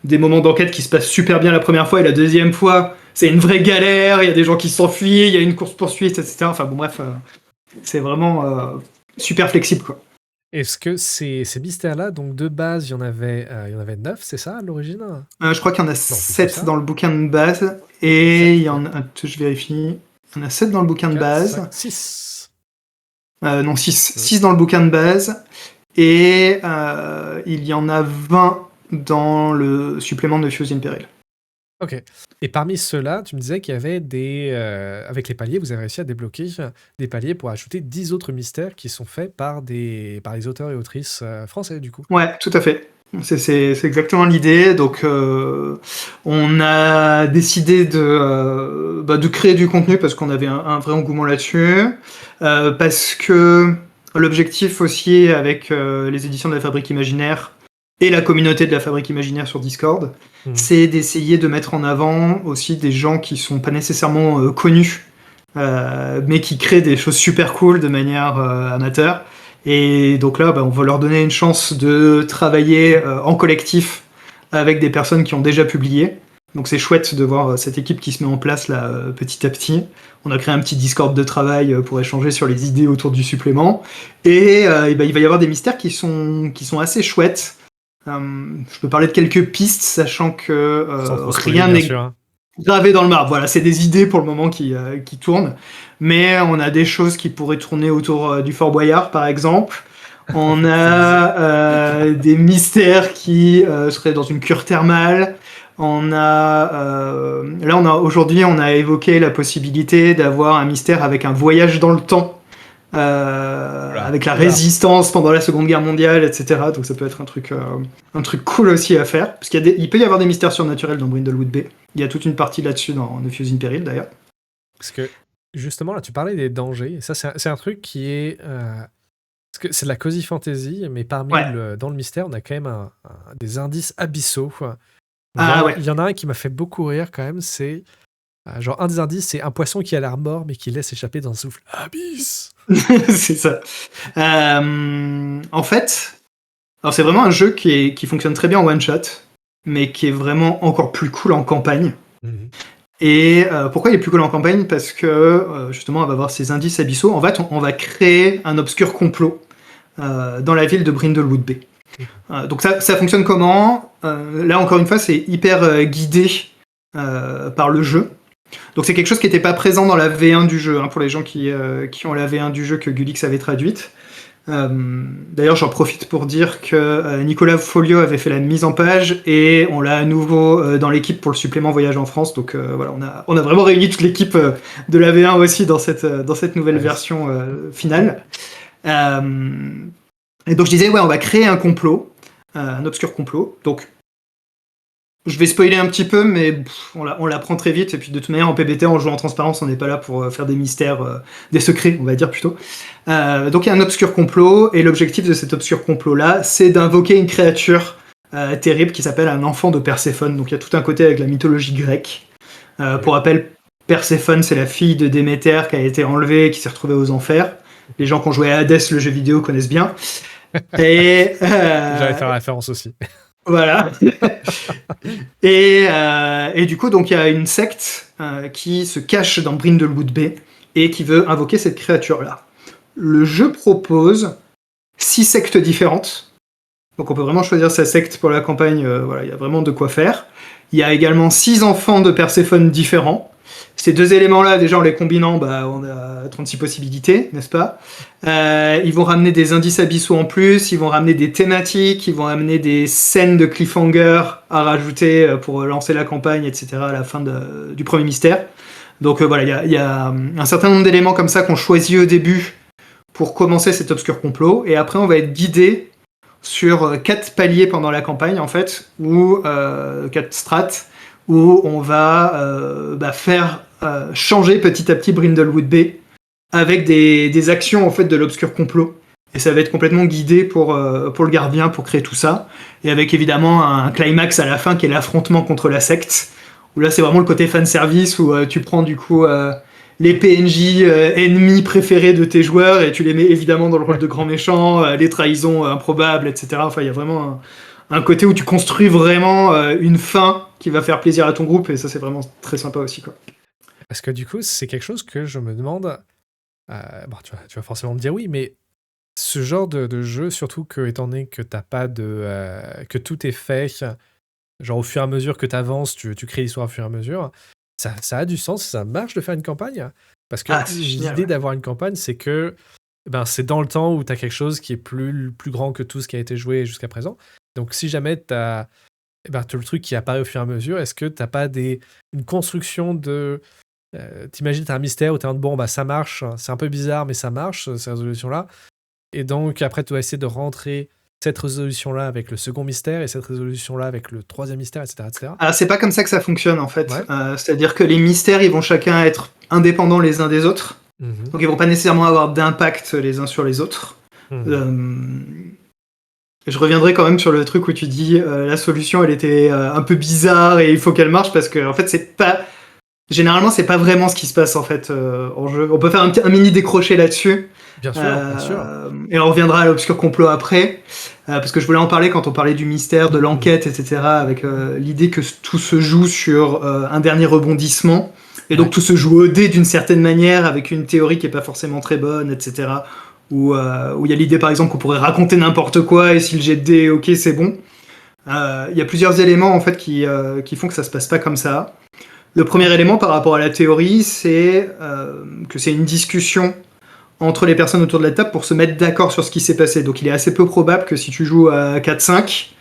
des moments d'enquête qui se passent super bien la première fois et la deuxième fois c'est une vraie galère, il y a des gens qui s'enfuient, il y a une course poursuite, etc. Enfin bon bref, c'est vraiment super flexible quoi. Est-ce que ces mystères-là, donc de base, il y en avait 9, c'est ça, à l'origine? Je crois qu'il y en a Non, plus que 7 ça. dans le bouquin de base, 7, et il y ok. en a, je vérifie, il y en a 7 dans le bouquin de 4, 5, base, 6. non 6 dans le bouquin de base, et il y en a 20 dans le supplément de Fuse in Peril. Ok. Et parmi ceux-là, tu me disais qu'il y avait avec les paliers, vous avez réussi à débloquer des paliers pour ajouter 10 autres mystères qui sont faits par les auteurs et autrices français, du coup. Ouais, tout à fait. C'est exactement l'idée. Donc, on a décidé de créer du contenu parce qu'on avait un vrai engouement là-dessus. Parce que l'objectif aussi avec les éditions de la Fabrique Imaginaire et la communauté de la Fabrique Imaginaire sur Discord, Mhm. c'est d'essayer de mettre en avant aussi des gens qui sont pas nécessairement connus, mais qui créent des choses super cool de manière amateur. Et donc là, on va leur donner une chance de travailler en collectif avec des personnes qui ont déjà publié. Donc c'est chouette de voir cette équipe qui se met en place là petit à petit. On a créé un petit Discord de travail pour échanger sur les idées autour du supplément. Et il va y avoir des mystères qui sont assez chouettes. Je peux parler de quelques pistes, sachant que Sans trop spoiler, rien bien n'est sûr, hein. gravé dans le marbre. Voilà, c'est des idées pour le moment qui tournent. Mais on a des choses qui pourraient tourner autour du Fort Boyard, par exemple. On Fantaisie. a des mystères qui seraient dans une cure thermale. Aujourd'hui, on a évoqué la possibilité d'avoir un mystère avec un voyage dans le temps, Oula, avec la oula. résistance pendant la Seconde Guerre mondiale, etc. Donc ça peut être un truc cool aussi à faire. Parce il peut y avoir des mystères surnaturels dans Brindlewood Bay. Il y a toute une partie là-dessus dans The Fuse in Peril, d'ailleurs. Parce que, justement, là, tu parlais des dangers. Et ça, c'est un truc qui est... parce que c'est de la cozy fantasy, mais Ouais. dans le mystère, on a quand même des indices abyssaux. Ah Genre, ouais. il y en a un qui m'a fait beaucoup rire quand même, c'est... genre, un des indices, c'est un poisson qui a l'air mort, mais qui laisse échapper d'un souffle. Abyss! C'est ça. En fait, alors c'est vraiment un jeu qui fonctionne très bien en one shot, mais qui est vraiment encore plus cool en campagne. Mhm. Et pourquoi il est plus cool en campagne? Parce que justement, on va avoir ces indices abyssaux. En fait, on va créer un obscur complot dans la ville de Brindlewood Bay. Donc ça fonctionne comment? Là, encore une fois, c'est hyper guidé par le jeu. Donc c'est quelque chose qui n'était pas présent dans la V1 du jeu, hein, pour les gens qui ont la V1 du jeu que Gulix avait traduite. D'ailleurs, j'en profite pour dire que Nicolas Folio avait fait la mise en page et on l'a à nouveau dans l'équipe pour le supplément Voyage en France. Donc voilà, on a vraiment réuni toute l'équipe de la V1 aussi dans cette nouvelle Ah oui. version finale. Euh, et donc je disais, ouais, on va créer un complot, un obscur complot. Donc je vais spoiler un petit peu, mais on l'apprend très vite. Et puis de toute manière, en PBT, en jouant en transparence, on n'est pas là pour faire des mystères, des secrets, on va dire plutôt. Donc il y a un obscur complot, et l'objectif de cet obscur complot-là, c'est d'invoquer une créature terrible qui s'appelle un enfant de Perséphone. Donc il y a tout un côté avec la mythologie grecque. Pour rappel, Perséphone, c'est la fille de Déméter qui a été enlevée et qui s'est retrouvée aux enfers. Les gens qui ont joué à Hades, le jeu vidéo, connaissent bien. Et J'allais faire la référence aussi. voilà. Et du coup, donc il y a une secte qui se cache dans Brindlewood Bay et qui veut invoquer cette créature-là. Le jeu propose 6 sectes différentes. Donc on peut vraiment choisir sa secte pour la campagne. Voilà, il y a vraiment de quoi faire. Il y a également 6 enfants de Perséphone différents. Ces deux éléments-là, déjà en les combinant, on a 36 possibilités, n'est-ce pas? Ils vont ramener des indices abyssaux en plus, ils vont ramener des thématiques, ils vont amener des scènes de cliffhanger à rajouter pour lancer la campagne, etc. à la fin du premier mystère. Donc voilà, il y a un certain nombre d'éléments comme ça qu'on choisit au début pour commencer cet obscur complot, et après on va être guidé sur 4 paliers pendant la campagne en fait, ou 4 strates, où on va faire changer petit à petit Brindlewood Bay avec des actions en fait de l'obscur complot. Et ça va être complètement guidé pour le gardien pour créer tout ça. Et avec évidemment un climax à la fin qui est l'affrontement contre la secte. Où là c'est vraiment le côté fanservice où tu prends du coup les PNJ ennemis préférés de tes joueurs et tu les mets évidemment dans le rôle de grand méchant, les trahisons improbables, etc. Enfin il y a vraiment un côté où tu construis vraiment une fin qui va faire plaisir à ton groupe et ça c'est vraiment très sympa aussi quoi. Parce que du coup, c'est quelque chose que je me demande. Bon, tu vas forcément me dire oui, mais ce genre de jeu, surtout que, étant donné que t'as pas que tout est fait, genre au fur et à mesure que tu avances, tu crées l'histoire au fur et à mesure, ça a du sens, ça marche de faire une campagne. Parce que C'est génial, l'idée ouais. d'avoir une campagne, c'est que c'est dans le temps où tu as quelque chose qui est plus grand que tout ce qui a été joué jusqu'à présent. Donc si jamais tu as le truc qui apparaît au fur et à mesure, est-ce que tu n'as pas une construction de... T'imagines, tu as un mystère où tu es en bon, ça marche, c'est un peu bizarre, mais ça marche, ces résolutions-là. Et donc après, tu vas essayer de rentrer cette résolution-là avec le second mystère et cette résolution-là avec le troisième mystère, etc. etc. Ah, c'est pas comme ça que ça fonctionne en fait. Ouais. C'est-à-dire que les mystères, ils vont chacun être indépendants les uns des autres. Mhm. Donc ils vont pas nécessairement avoir d'impact les uns sur les autres. Je reviendrai quand même sur le truc où tu dis la solution elle était un peu bizarre et il faut qu'elle marche parce que en fait c'est pas généralement c'est pas vraiment ce qui se passe en fait en jeu. On peut faire un mini décroché là-dessus. Bien sûr, bien sûr. Et on reviendra à l'obscur complot après parce que je voulais en parler quand on parlait du mystère, de l'enquête, etc. avec l'idée que tout se joue sur un dernier rebondissement et donc tout se joue au dé d'une certaine manière avec une théorie qui est pas forcément très bonne, etc. Où il y a l'idée par exemple qu'on pourrait raconter n'importe quoi et si le jet de dés est ok c'est bon. Il y a plusieurs éléments en fait qui font que ça se passe pas comme ça. Le premier élément par rapport à la théorie c'est que c'est une discussion entre les personnes autour de la table pour se mettre d'accord sur ce qui s'est passé. Donc il est assez peu probable que si tu joues à 4-5,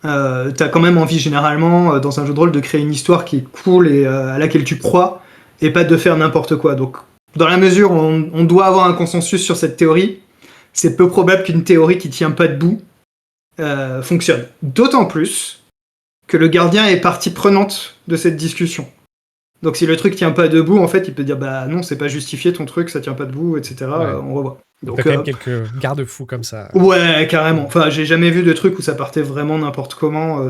t'as quand même envie généralement dans un jeu de rôle de créer une histoire qui est cool et à laquelle tu crois et pas de faire n'importe quoi. Donc dans la mesure où on doit avoir un consensus sur cette théorie, c'est peu probable qu'une théorie qui tient pas debout fonctionne. D'autant plus que le gardien est partie prenante de cette discussion. Donc si le truc tient pas debout, en fait, il peut dire bah non, c'est pas justifié ton truc, ça tient pas debout, etc. Ouais. On revoit. Donc t'as quand même quelques garde-fous comme ça. Ouais, carrément. Enfin, j'ai jamais vu de truc où ça partait vraiment n'importe comment.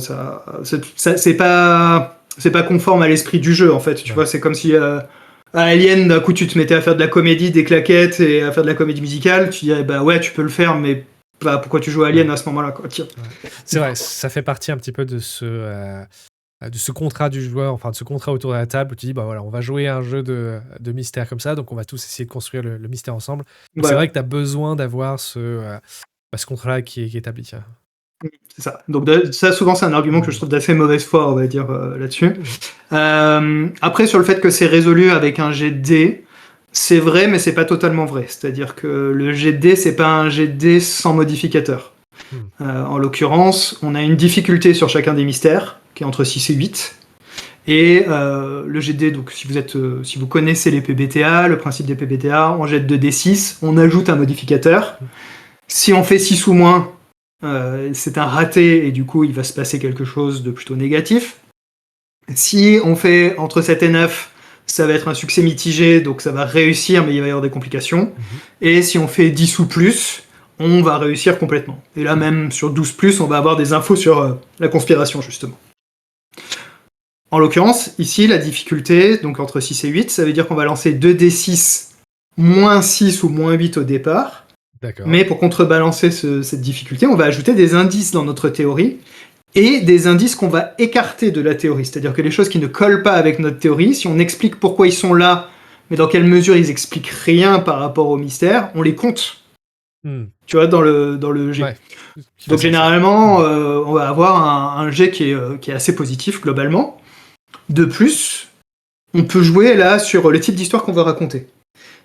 C'est pas conforme à l'esprit du jeu, en fait. Tu vois, c'est comme si à Alien, d'un coup, tu te mettais à faire de la comédie, des claquettes et à faire de la comédie musicale. Tu dirais bah ouais, tu peux le faire, mais pourquoi tu joues à Alien à ce moment-là, quoi. Tiens. Ouais. C'est vrai, ça fait partie un petit peu de ce contrat du joueur, enfin de ce contrat autour de la table où tu dis bah voilà, on va jouer à un jeu de mystère comme ça, donc on va tous essayer de construire le mystère ensemble. Donc c'est vrai que tu as besoin d'avoir ce contrat-là qui est établi. C'est ça. Donc ça, souvent, c'est un argument que je trouve d'assez mauvaise foi, on va dire, là-dessus. Après, sur le fait que c'est résolu avec un jet de dés, c'est vrai, mais c'est pas totalement vrai. C'est-à-dire que le jet de dés, c'est pas un jet de dés sans modificateur. En l'occurrence, on a une difficulté sur chacun des mystères, qui est entre 6 et 8. Et le jet de dés, donc si vous connaissez les PBTA, le principe des PBTA, on jette 2d6, on ajoute un modificateur. Si on fait 6 ou moins, c'est un raté et du coup il va se passer quelque chose de plutôt négatif. Si on fait entre 7 et 9, ça va être un succès mitigé, donc ça va réussir mais il va y avoir des complications. Et si on fait 10 ou plus, on va réussir complètement. Et là même sur 12 plus, on va avoir des infos sur la conspiration justement. En l'occurrence, ici la difficulté, donc entre 6 et 8, ça veut dire qu'on va lancer 2d6 moins 6 ou moins 8 au départ. D'accord. Mais pour contrebalancer cette difficulté, on va ajouter des indices dans notre théorie et des indices qu'on va écarter de la théorie. C'est-à-dire que les choses qui ne collent pas avec notre théorie, si on explique pourquoi ils sont là, mais dans quelle mesure ils expliquent rien par rapport au mystère, on les compte. Tu vois, dans le jet. Ouais. Donc généralement, on va avoir un jet qui est assez positif globalement. De plus, on peut jouer là sur le type d'histoire qu'on veut raconter.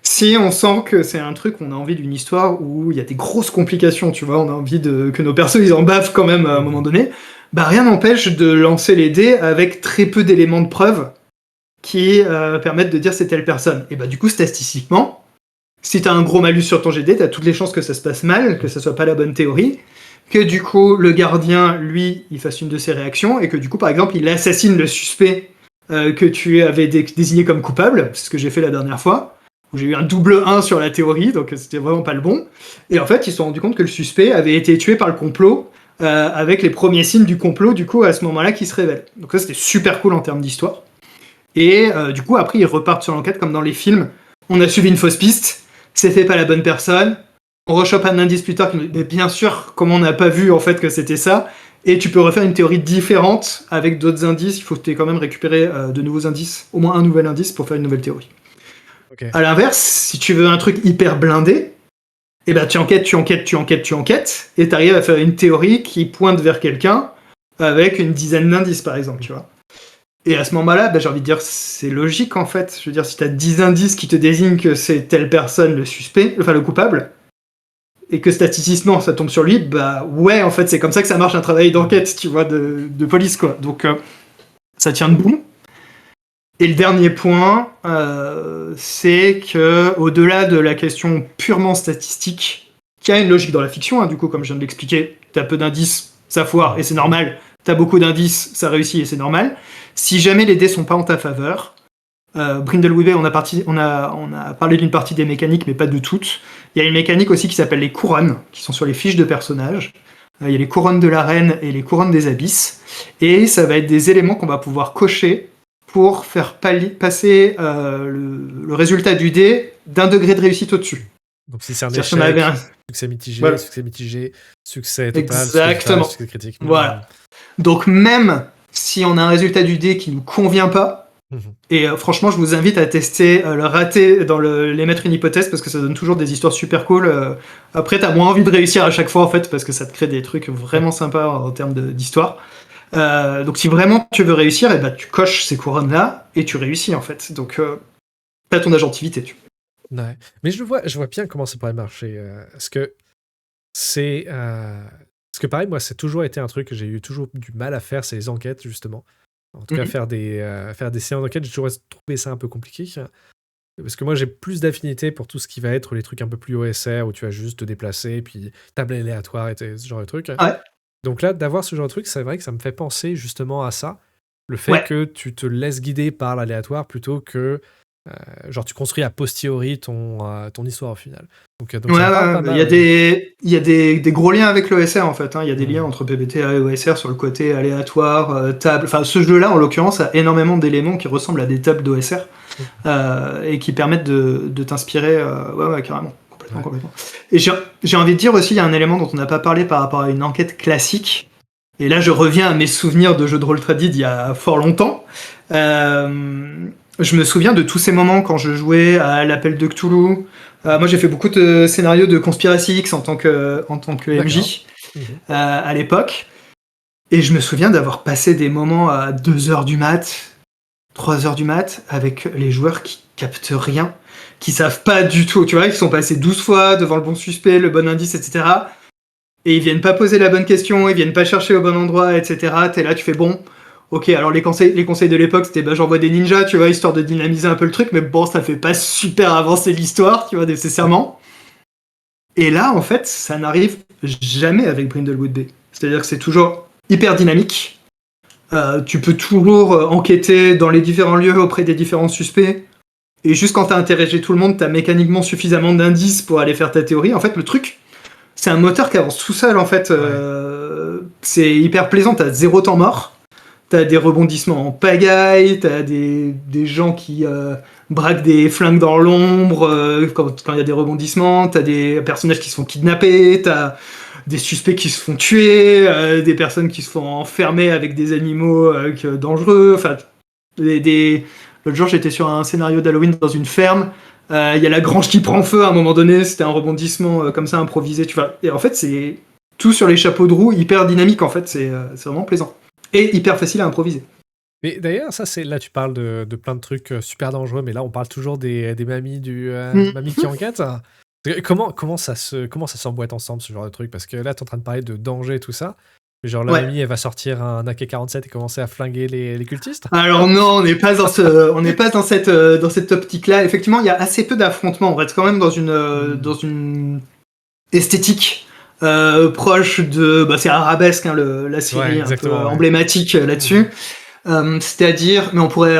Si on sent que c'est un truc, on a envie d'une histoire où il y a des grosses complications, tu vois, on a envie que nos persos ils en bavent quand même à un moment donné, bah rien n'empêche de lancer les dés avec très peu d'éléments de preuve qui permettent de dire c'est telle personne. Et bah du coup, statistiquement, si t'as un gros malus sur ton GD, t'as toutes les chances que ça se passe mal, que ça soit pas la bonne théorie, que du coup, le gardien, lui, il fasse une de ses réactions, et que du coup, par exemple, il assassine le suspect que tu avais désigné comme coupable, c'est ce que j'ai fait la dernière fois, où j'ai eu un double 1 sur la théorie, donc c'était vraiment pas le bon. Et en fait, ils se sont rendus compte que le suspect avait été tué par le complot, avec les premiers signes du complot, du coup, à ce moment-là, qui se révèlent. Donc ça, c'était super cool en termes d'histoire. Et du coup, après, ils repartent sur l'enquête, comme dans les films. On a suivi une fausse piste, c'était pas la bonne personne, on rechoppe un indice plus tard qui nous dit, mais bien sûr, comme on n'a pas vu, en fait, que c'était ça, et tu peux refaire une théorie différente avec d'autres indices, il faut que tu aies quand même récupéré de nouveaux indices, au moins un nouvel indice pour faire une nouvelle théorie. Okay. À l'inverse, si tu veux un truc hyper blindé, Et ben tu enquêtes, et tu arrives à faire une théorie qui pointe vers quelqu'un avec une dizaine d'indices, par exemple, tu vois. Et à ce moment-là, j'ai envie de dire, c'est logique, en fait. Je veux dire, si tu as 10 indices qui te désignent que c'est telle personne le suspect, enfin le coupable, et que statistiquement ça tombe sur lui, bah ouais, en fait, c'est comme ça que ça marche un travail d'enquête, tu vois, de police, quoi. Donc, ça tient debout. Et le dernier point, c'est que au-delà de la question purement statistique, qui a une logique dans la fiction, hein, du coup, comme je viens de l'expliquer, t'as peu d'indices, ça foire et c'est normal. T'as beaucoup d'indices, ça réussit et c'est normal. Si jamais les dés sont pas en ta faveur, Brindlewood Bay, on a parlé d'une partie des mécaniques, mais pas de toutes. Il y a une mécanique aussi qui s'appelle les couronnes, qui sont sur les fiches de personnages. Il y a les couronnes de la reine et les couronnes des abysses. Et ça va être des éléments qu'on va pouvoir cocher pour faire passer le résultat du dé d'un degré de réussite au-dessus. Donc si c'est un échec, succès mitigé, voilà. Succès mitigé, succès total, exactement. Succès critique. Voilà. Donc même si on a un résultat du dé qui nous convient pas, et franchement je vous invite à tester le raté dans les mettre une hypothèse, parce que ça donne toujours des histoires super cool. Après t'as moins envie de réussir à chaque fois en fait, parce que ça te crée des trucs vraiment sympas en termes d'histoire. Donc si vraiment tu veux réussir, et tu coches ces couronnes là et tu réussis en fait. Donc t'as ton agentivité. Ouais. Mais je vois bien comment ça pourrait marcher. Parce que c'est parce que pareil, moi c'est toujours été un truc que j'ai eu toujours du mal à faire, c'est les enquêtes justement. En tout cas faire des séances d'enquête, j'ai toujours trouvé ça un peu compliqué. Parce que moi j'ai plus d'affinité pour tout ce qui va être les trucs un peu plus OSR où tu vas juste te déplacer puis table aléatoire et ce genre de trucs. Ouais. Donc là, d'avoir ce genre de truc, c'est vrai que ça me fait penser justement à ça. Le fait que tu te laisses guider par l'aléatoire plutôt que genre tu construis a posteriori ton histoire au final. Donc ouais, il y a des gros liens avec l'OSR en fait. Il y a des liens entre PBTA et OSR sur le côté aléatoire, table. Enfin, ce jeu-là, en l'occurrence, a énormément d'éléments qui ressemblent à des tables d'OSR et qui permettent de t'inspirer. Ouais, carrément. Complètement. Et j'ai envie de dire aussi, il y a un élément dont on n'a pas parlé par rapport à une enquête classique. Et là, je reviens à mes souvenirs de jeux de rôle tradit il y a fort longtemps. Je me souviens de tous ces moments quand je jouais à l'Appel de Cthulhu. Moi, j'ai fait beaucoup de scénarios de Conspiracy X en tant que MJ à l'époque. Et je me souviens d'avoir passé des moments à 2h du mat, 3h du mat, avec les joueurs qui captent rien, qui savent pas du tout, tu vois, qui sont passés 12 fois devant le bon suspect, le bon indice, etc. Et ils viennent pas poser la bonne question, ils viennent pas chercher au bon endroit, etc. T'es là, tu fais bon. Ok, alors les conseils de l'époque, c'était j'envoie des ninjas, tu vois, histoire de dynamiser un peu le truc, mais bon, ça fait pas super avancer l'histoire, tu vois, nécessairement. Et là, en fait, ça n'arrive jamais avec Brindlewood Bay. C'est-à-dire que c'est toujours hyper dynamique. Tu peux toujours enquêter dans les différents lieux auprès des différents suspects. Et juste quand t'as interrogé tout le monde, t'as mécaniquement suffisamment d'indices pour aller faire ta théorie. En fait, le truc, c'est un moteur qui avance tout seul, en fait. C'est hyper plaisant, t'as 0 temps mort. T'as des rebondissements en pagaille, t'as des gens qui braquent des flingues dans l'ombre quand il y a des rebondissements, t'as des personnages qui se font kidnapper, t'as des suspects qui se font tuer, des personnes qui se font enfermer avec des animaux dangereux. Enfin, l'autre jour, j'étais sur un scénario d'Halloween dans une ferme. Il y a la grange qui prend feu à un moment donné, c'était un rebondissement comme ça improvisé, tu vois. Et en fait, c'est tout sur les chapeaux de roue, hyper dynamique en fait, c'est vraiment plaisant. Et hyper facile à improviser. Mais d'ailleurs, ça, là, tu parles de plein de trucs super dangereux, mais là, on parle toujours des mamies mamies qui enquêtent. Comment ça s'emboîte ensemble, ce genre de truc? Parce que là, t'es en train de parler de danger et tout ça. Genre, la mamie, elle va sortir un AK-47 et commencer à flinguer les cultistes? Alors non, on n'est pas dans cette optique-là. Effectivement, il y a assez peu d'affrontements. On reste quand même dans une esthétique proche de, c'est Arabesque, hein, la série un peu emblématique là-dessus. C'est-à-dire, mais on pourrait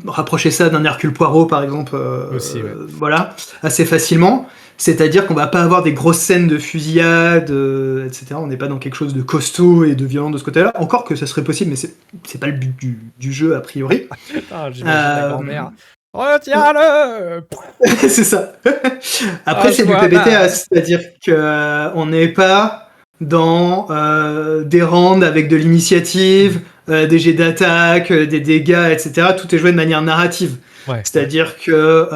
rapprocher ça d'un Hercule Poirot par exemple, aussi, voilà, assez facilement. C'est-à-dire qu'on va pas avoir des grosses scènes de fusillade, etc. On n'est pas dans quelque chose de costaud et de violent de ce côté-là. Encore que ça serait possible, mais c'est pas le but du jeu a priori. J'imagine la grand-mère. Retiens-le. C'est ça. Après, c'est du PBTA, c'est-à-dire qu'on n'est pas dans des rounds avec de l'initiative, des jets d'attaque, des dégâts, etc. Tout est joué de manière narrative. C'est-à-dire que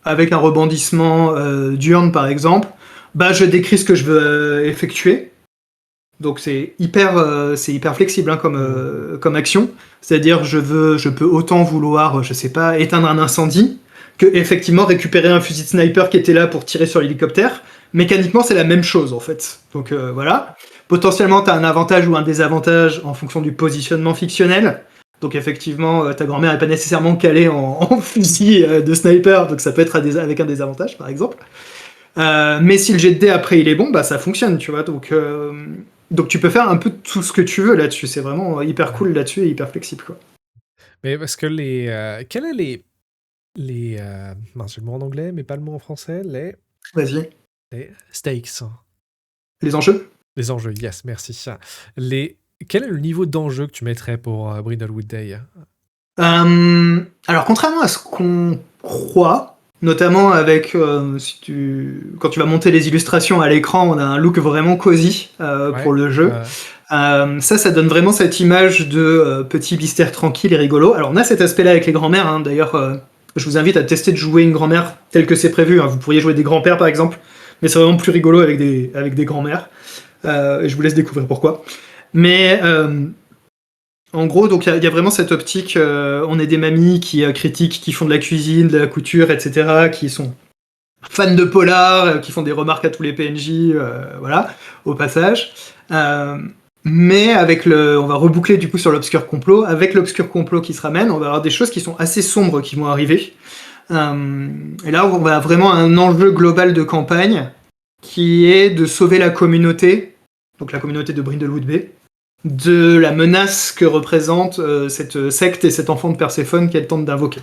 avec un rebondissement d'urne, par exemple, Bah, je décris ce que je veux effectuer. Donc c'est hyper flexible hein, comme action. C'est-à-dire je peux autant vouloir, je sais pas, éteindre un incendie que effectivement récupérer un fusil de sniper qui était là pour tirer sur l'hélicoptère. Mécaniquement, c'est la même chose en fait. Donc voilà. Potentiellement, tu as un avantage ou un désavantage en fonction du positionnement fictionnel. Donc effectivement, ta grand-mère n'est pas nécessairement calée en fusil de sniper, donc ça peut être avec un désavantage par exemple. Mais si le jet de dés après il est bon, bah ça fonctionne, tu vois. Donc tu peux faire un peu tout ce que tu veux là-dessus. C'est vraiment hyper cool là-dessus et hyper flexible, quoi. Mais parce que quel est mince, j'ai le mot en anglais, mais pas le mot en français, Vas-y. les stakes. Les enjeux. Les enjeux, yes, merci. Quel est le niveau d'enjeu que tu mettrais pour Brindlewood Day? Alors contrairement à ce qu'on croit, notamment avec quand tu vas monter les illustrations à l'écran, on a un look vraiment cosy pour le jeu. Ça donne vraiment cette image de petit mystère tranquille et rigolo. Alors on a cet aspect-là avec les grands-mères, hein. D'ailleurs je vous invite à tester de jouer une grand-mère telle que c'est prévu, hein. Vous pourriez jouer des grands-pères par exemple, mais c'est vraiment plus rigolo avec des grands-mères. Et je vous laisse découvrir pourquoi. Mais en gros, donc il y a vraiment cette optique, on est des mamies qui critiquent, qui font de la cuisine, de la couture, etc., qui sont fans de polar, qui font des remarques à tous les PNJ, voilà, au passage. Mais on va reboucler du coup sur l'obscur complot. Avec l'obscur complot qui se ramène, on va avoir des choses qui sont assez sombres qui vont arriver. Et là, on va vraiment un enjeu global de campagne qui est de sauver la communauté, donc la communauté de Brindlewood Bay, de la menace que représente cette secte et cet enfant de Perséphone qu'elle tente d'invoquer.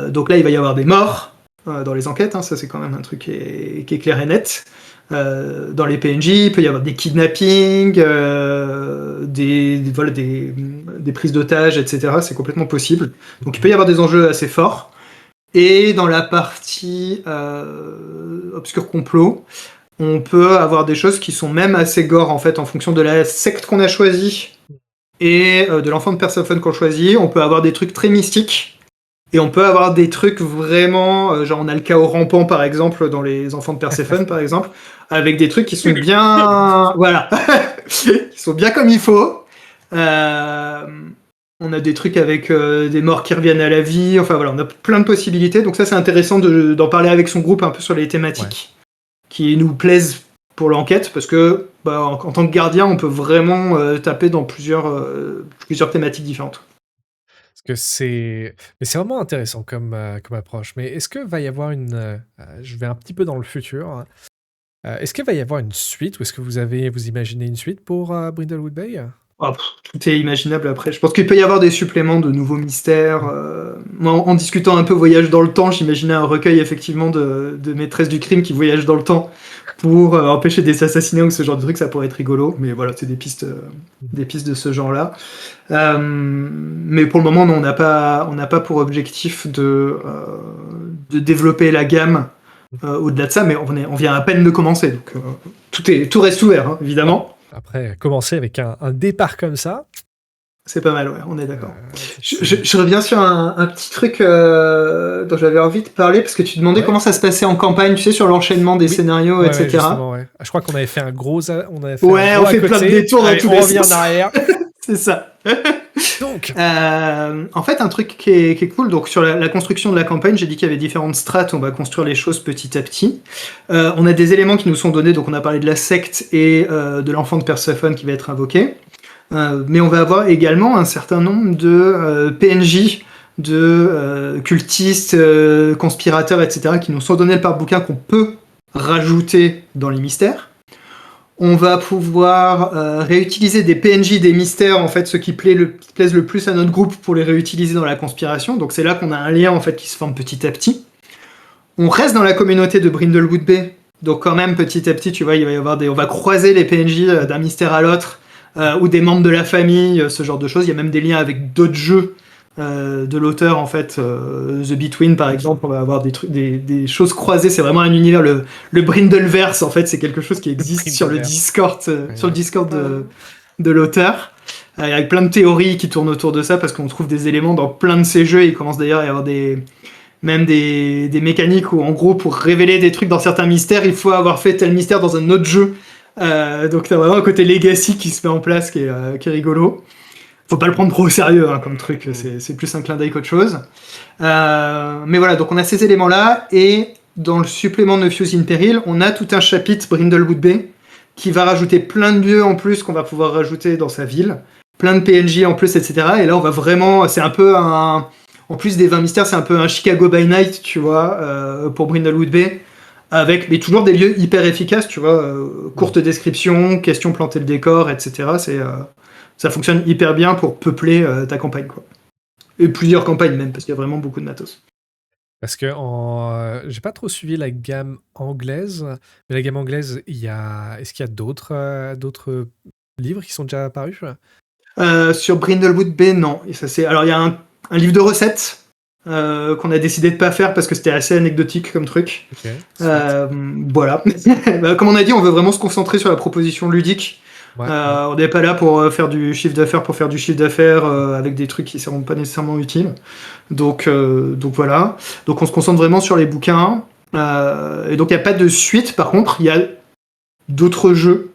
Donc là, il va y avoir des morts dans les enquêtes, hein, ça c'est quand même un truc qui est clair et net. Dans les PNJ, il peut y avoir des kidnappings, des prises d'otages, etc. C'est complètement possible. Donc il peut y avoir des enjeux assez forts. Et dans la partie obscur complot, on peut avoir des choses qui sont même assez gore en fait en fonction de la secte qu'on a choisie et de l'enfant de Perséphone qu'on choisit. On peut avoir des trucs très mystiques et on peut avoir des trucs vraiment genre on a le chaos rampant par exemple dans les enfants de Perséphone par exemple avec des trucs qui sont bien voilà qui sont bien comme il faut. On a des trucs avec des morts qui reviennent à la vie. Enfin voilà, on a plein de possibilités. Donc ça c'est intéressant d'en parler avec son groupe un peu sur les thématiques qui nous plaisent pour l'enquête, parce que en tant que gardien, on peut vraiment taper dans plusieurs thématiques différentes. Parce que c'est vraiment intéressant comme approche. Mais est-ce que va y avoir je vais un petit peu dans le futur. Hein. Est-ce qu'il va y avoir une suite, ou est-ce que vous imaginez une suite pour Brindlewood Bay? Tout est imaginable après. Je pense qu'il peut y avoir des suppléments de nouveaux mystères. Moi, en discutant un peu voyage dans le temps, j'imaginais un recueil effectivement de maîtresses du crime qui voyagent dans le temps pour empêcher des assassinats ou ce genre de trucs. Ça pourrait être rigolo. Mais voilà, c'est des pistes de ce genre-là. Mais pour le moment, on n'a pas pour objectif de développer la gamme au-delà de ça. Mais on vient à peine de commencer. Donc tout reste ouvert, hein, évidemment. Après, commencer avec un départ comme ça... C'est pas mal, ouais, on est d'accord. Je reviens sur un petit truc dont j'avais envie de parler, parce que tu demandais comment ça se passait en campagne, tu sais, sur l'enchaînement des scénarios, etc. Ouais. Je crois qu'on avait fait un gros... On fait plein de détours dans tous les sens. On revient en arrière. C'est ça. Donc, en fait, un truc qui est cool, donc sur la construction de la campagne, j'ai dit qu'il y avait différentes strates, on va construire les choses petit à petit. On a des éléments qui nous sont donnés, donc on a parlé de la secte et de l'enfant de Perséphone qui va être invoqué. Mais on va avoir également un certain nombre de PNJ, de cultistes, conspirateurs, etc., qui nous sont donnés par bouquin qu'on peut rajouter dans les mystères. On va pouvoir réutiliser des PNJ, des mystères, en fait, ceux qui plaisent le plus à notre groupe pour les réutiliser dans la conspiration. Donc c'est là qu'on a un lien en fait qui se forme petit à petit. On reste dans la communauté de Brindlewood Bay, donc quand même petit à petit, tu vois, il va y avoir on va croiser les PNJ d'un mystère à l'autre, ou des membres de la famille, ce genre de choses. Il y a même des liens avec d'autres jeux de l'auteur en fait, The Between par exemple. On va avoir des choses croisées. C'est vraiment un univers, le Brindleverse en fait, c'est quelque chose qui existe sur le Discord, de l'auteur, avec plein de théories qui tournent autour de ça, parce qu'on trouve des éléments dans plein de ces jeux. Il commence d'ailleurs à y avoir des même des mécaniques où en gros pour révéler des trucs dans certains mystères, il faut avoir fait tel mystère dans un autre jeu. Donc t'as vraiment un côté legacy qui se met en place qui est rigolo. Faut pas le prendre trop au sérieux comme truc, c'est plus un clin d'œil qu'autre chose. Mais voilà, donc on a ces éléments-là, et dans le supplément de Fuse in Peril, on a tout un chapitre Brindlewood Bay qui va rajouter plein de lieux en plus qu'on va pouvoir rajouter dans sa ville, plein de PNJ en plus, etc. Et là on va vraiment, c'est un peu en plus des 20 mystères, c'est un peu un Chicago by Night, tu vois, pour Brindlewood Bay, avec mais toujours des lieux hyper efficaces, tu vois, courte description, question planter le décor, etc. Ça fonctionne hyper bien pour peupler ta campagne, quoi. Et plusieurs campagnes même, parce qu'il y a vraiment beaucoup de matos. Parce que j'ai pas trop suivi la gamme anglaise, mais la gamme anglaise, est-ce qu'il y a d'autres livres qui sont déjà apparus? Sur Brindlewood Bay, non. Et ça, alors il y a un livre de recettes qu'on a décidé de pas faire parce que c'était assez anecdotique comme truc. Ok. Voilà. Comme on a dit, on veut vraiment se concentrer sur la proposition ludique. Ouais. On n'est pas là pour faire du chiffre d'affaires avec des trucs qui ne seront pas nécessairement utiles. Donc voilà. Donc on se concentre vraiment sur les bouquins. Et donc il n'y a pas de suite. Par contre, il y a d'autres jeux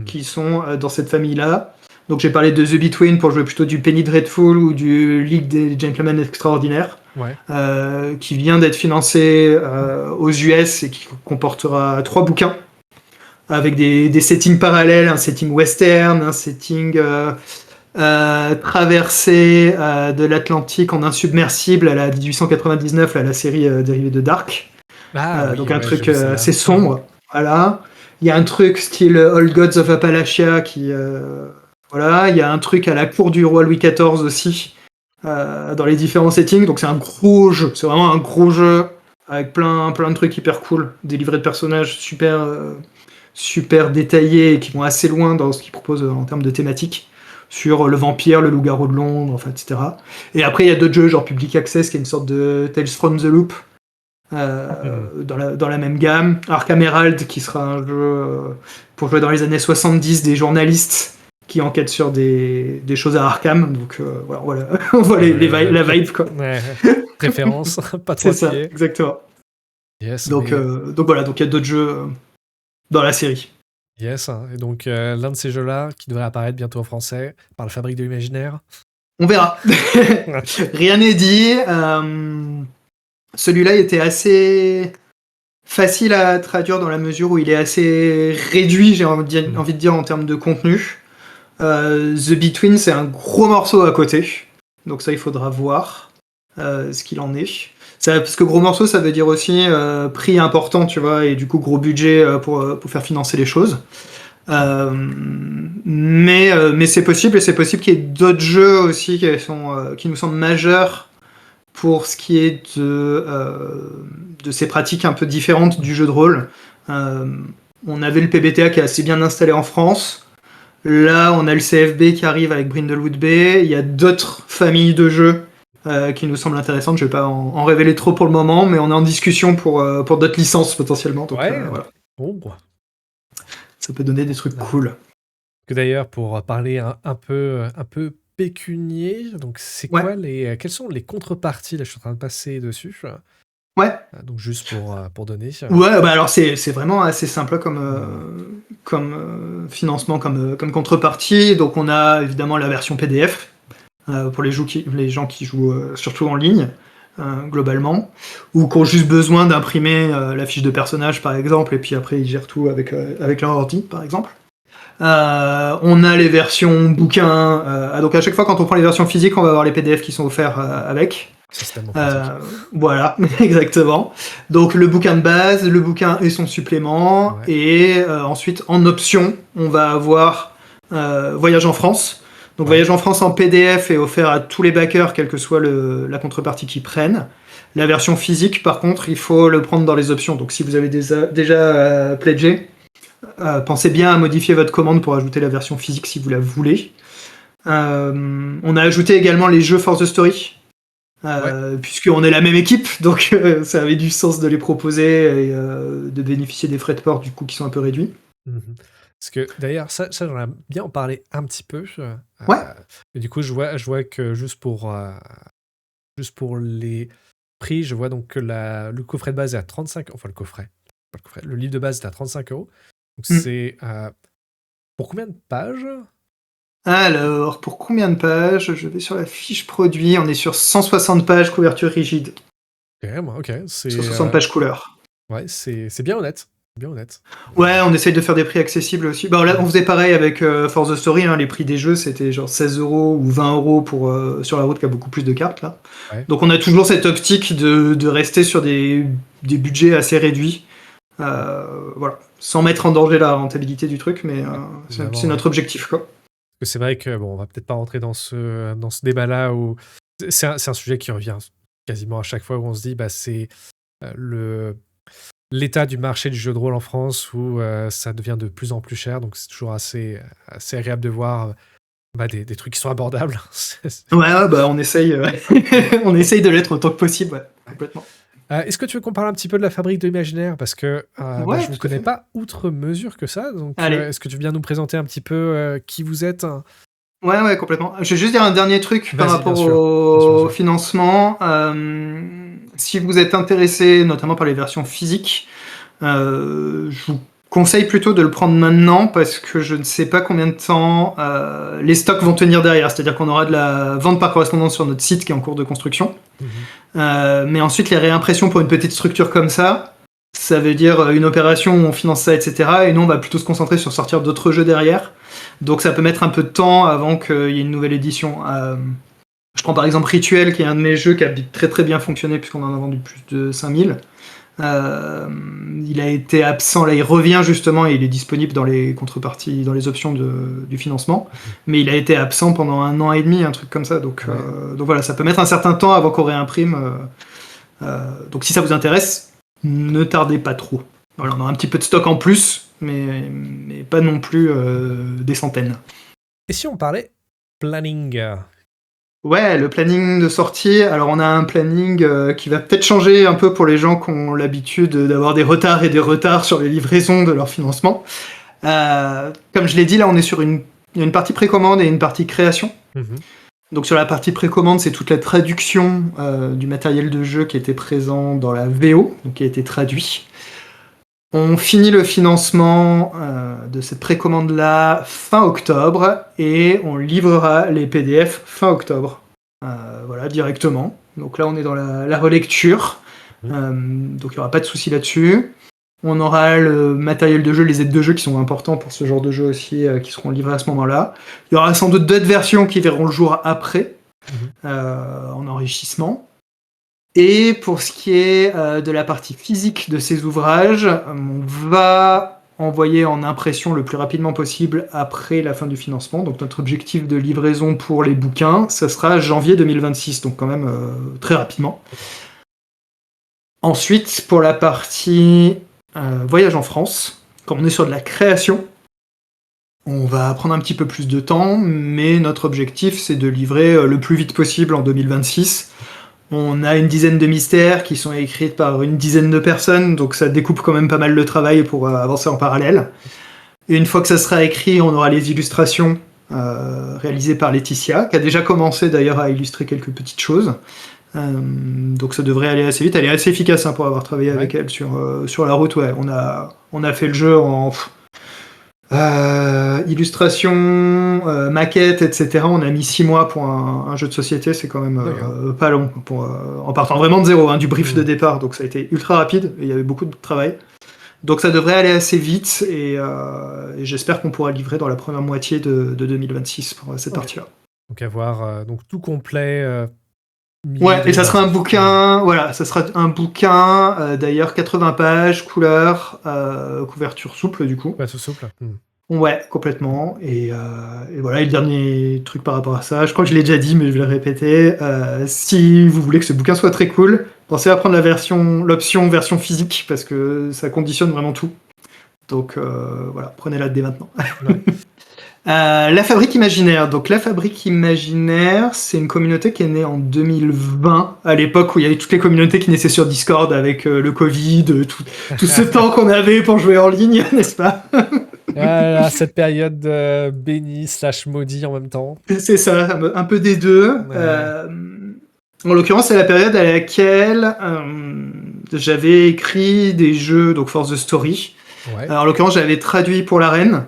qui sont dans cette famille-là. Donc j'ai parlé de The Between pour jouer plutôt du Penny Dreadful ou du League des Gentlemen Extraordinaires, qui vient d'être financé aux US et qui comportera 3 bouquins avec des settings parallèles, un setting western, un setting traversée de l'Atlantique en insubmersible à la 1899, là, la série dérivée de Dark. Donc un truc assez sombre. Voilà. Il y a un truc style All Gods of Appalachia qui... voilà. Il y a un truc à la cour du roi Louis XIV aussi, dans les différents settings. Donc c'est un gros jeu. C'est vraiment un gros jeu avec plein de trucs hyper cool. Des livrets de personnages super détaillés et qui vont assez loin dans ce qu'ils proposent en termes de thématiques, sur le vampire, le loup-garou de Londres, enfin, etc. Et après, il y a d'autres jeux, genre Public Access, qui est une sorte de Tales from the Loop, dans la même gamme. Arkham Herald, qui sera un jeu pour jouer dans les années 70, des journalistes qui enquêtent sur des choses à Arkham. Donc voilà, on voit la vibe, quoi. Ouais. Référence, pas trop. C'est ça, exactement. Yes, donc voilà, donc il y a d'autres jeux dans la série. Yes, et donc l'un de ces jeux-là, qui devrait apparaître bientôt en français, par la Fabrique de l'Imaginaire. On verra. Rien n'est dit. Celui-là était assez facile à traduire dans la mesure où il est assez réduit, j'ai envie de dire, en termes de contenu. The Between, c'est un gros morceau à côté. Donc ça, il faudra voir ce qu'il en est. Parce que gros morceau, ça veut dire aussi prix important, tu vois, et du coup gros budget pour faire financer les choses. Mais c'est possible, et c'est possible qu'il y ait d'autres jeux aussi qui nous semblent majeurs pour ce qui est de ces pratiques un peu différentes du jeu de rôle. On avait le PBTA qui est assez bien installé en France. Là, on a le CFB qui arrive avec Brindlewood Bay. Il y a d'autres familles de jeux qui nous semblent intéressantes. Je ne vais pas en révéler trop pour le moment, mais on est en discussion pour d'autres licences potentiellement. Donc, voilà. Bon. Ça peut donner des trucs cool. Que d'ailleurs, pour parler un peu pécunier, donc c'est quoi quelles sont les contreparties? Là, je suis en train de passer dessus. Ouais. Donc juste pour donner. Ouais, alors c'est vraiment assez simple comme financement, comme contrepartie. Donc on a évidemment la version PDF pour les gens qui jouent surtout en ligne, globalement, ou qui ont juste besoin d'imprimer la fiche de personnage par exemple, et puis après ils gèrent tout avec leur ordi par exemple. On a les versions bouquins, donc à chaque fois quand on prend les versions physiques, on va avoir les PDF qui sont offerts avec. Voilà, exactement. Donc le bouquin de base, le bouquin et son supplément, et ensuite en option, on va avoir Voyage en France. Donc Voyage en France en PDF est offert à tous les backers, quelle que soit la contrepartie qu'ils prennent. La version physique, par contre, il faut le prendre dans les options. Donc si vous avez déjà pledgé, pensez bien à modifier votre commande pour ajouter la version physique si vous la voulez. On a ajouté également les jeux For the Story, puisqu'on est la même équipe, donc ça avait du sens de les proposer et de bénéficier des frais de port du coup qui sont un peu réduits. Parce que d'ailleurs, ça j'en ai bien en parlé un petit peu. Et du coup, je vois que juste pour les prix, je vois donc que le coffret de base est à 35 €. Enfin, pas le coffret. Le livre de base est à 35 €. Donc, c'est pour combien de pages? Alors, pour combien de pages? Je vais sur la fiche produit. On est sur 160 pages, couverture rigide. Ok, c'est 160 pages couleur. ouais, c'est bien honnête. Bien honnête. Ouais, on essaye de faire des prix accessibles aussi. Bah, là, on faisait pareil avec For the Story. Hein, les prix des jeux, c'était genre 16 € ou 20 € pour Sur la route, qui a beaucoup plus de cartes là. Ouais. Donc, on a toujours cette optique de rester sur des budgets assez réduits. Voilà, sans mettre en danger la rentabilité du truc, mais c'est notre objectif, quoi. Parce que c'est vrai que bon, on va peut-être pas rentrer dans ce débat-là où c'est un sujet qui revient quasiment à chaque fois où on se dit c'est l'état du marché du jeu de rôle en France où ça devient de plus en plus cher, donc c'est toujours assez agréable de voir des trucs qui sont abordables. Ouais, bah on essaye, on essaye de l'être autant que possible, ouais, complètement. Est-ce que tu veux qu'on parle un petit peu de la fabrique de l'imaginaire? Parce que Ouais, je ne vous connais pas outre mesure que ça, donc Allez. est-ce que tu veux bien nous présenter un petit peu qui vous êtes? Ouais, complètement. Je vais juste dire un dernier truc par Vas-y, rapport bien sûr. au financement. Si vous êtes intéressé, notamment par les versions physiques, je vous conseille plutôt de le prendre maintenant parce que je ne sais pas combien de temps les stocks vont tenir derrière. C'est-à-dire qu'on aura de la vente par correspondance sur notre site qui est en cours de construction. Mais ensuite, les réimpressions pour une petite structure comme ça veut dire une opération où on finance ça, etc. Et nous, on va plutôt se concentrer sur sortir d'autres jeux derrière. Donc ça peut mettre un peu de temps avant qu'il y ait une nouvelle édition. Je prends par exemple Rituel, qui est un de mes jeux qui a très très bien fonctionné puisqu'on en a vendu plus de 5000. Il a été absent, là il revient justement et il est disponible dans les contreparties, dans les options du financement, mais il a été absent pendant 1 an et demi, un truc comme ça, donc voilà, ça peut mettre un certain temps avant qu'on réimprime, donc si ça vous intéresse, ne tardez pas trop. Voilà, on a un petit peu de stock en plus, mais pas non plus des centaines. Et si on parlait planning? Ouais, le planning de sortie. Alors, on a un planning qui va peut-être changer un peu pour les gens qui ont l'habitude d'avoir des retards et des retards sur les livraisons de leur financement. Comme je l'ai dit, là, on est sur une partie précommande et une partie création. Donc, sur la partie précommande, c'est toute la traduction du matériel de jeu qui était présent dans la VO, donc qui a été traduit. On finit le financement de cette précommande-là fin octobre et on livrera les PDF fin octobre. Voilà, directement. Donc là, on est dans la relecture. Donc il n'y aura pas de souci là-dessus. On aura le matériel de jeu, les aides de jeu qui sont importants pour ce genre de jeu aussi, qui seront livrés à ce moment-là. Il y aura sans doute d'autres versions qui verront le jour après, en enrichissement. Et pour ce qui est de la partie physique de ces ouvrages, on va envoyer en impression le plus rapidement possible après la fin du financement. Donc notre objectif de livraison pour les bouquins, ça sera janvier 2026, donc quand même très rapidement. Ensuite, pour la partie voyage en France, quand on est sur de la création, on va prendre un petit peu plus de temps, mais notre objectif, c'est de livrer le plus vite possible en 2026. On a une dizaine de mystères qui sont écrits par une dizaine de personnes, donc ça découpe quand même pas mal le travail pour avancer en parallèle. Et une fois que ça sera écrit, on aura les illustrations réalisées par Laetitia, qui a déjà commencé d'ailleurs à illustrer quelques petites choses. Donc ça devrait aller assez vite. Elle est assez efficace pour avoir travaillé avec elle sur la route. Ouais, on a fait le jeu en illustration, maquette, etc. On a mis 6 mois pour un jeu de société, c'est quand même pas long, en partant vraiment de zéro, du brief de départ, donc ça a été ultra rapide, et il y avait beaucoup de travail. Donc ça devrait aller assez vite, et j'espère qu'on pourra livrer dans la première moitié de 2026 pour cette partie-là. Donc avoir donc tout complet. Ouais, et ça sera un bouquin, voilà, ça sera un bouquin, d'ailleurs 80 pages, couleur, couverture souple du coup. Ouais, tout souple. Ouais, complètement. Et voilà, et le dernier truc par rapport à ça, je crois que je l'ai déjà dit, mais je vais le répéter. Si vous voulez que ce bouquin soit très cool, pensez à prendre l'option version physique, parce que ça conditionne vraiment tout. Donc voilà, prenez-la dès maintenant. Ouais. La Fabrique Imaginaire. Donc la Fabrique Imaginaire, c'est une communauté qui est née en 2020, à l'époque où il y avait toutes les communautés qui naissaient sur Discord avec le Covid, tout ce temps qu'on avait pour jouer en ligne, n'est-ce pas? Cette période bénie / maudit en même temps. C'est ça, un peu des deux. Ouais. En l'occurrence, c'est la période à laquelle j'avais écrit des jeux, donc Force the Story. Ouais. En l'occurrence, j'avais traduit pour l'arène.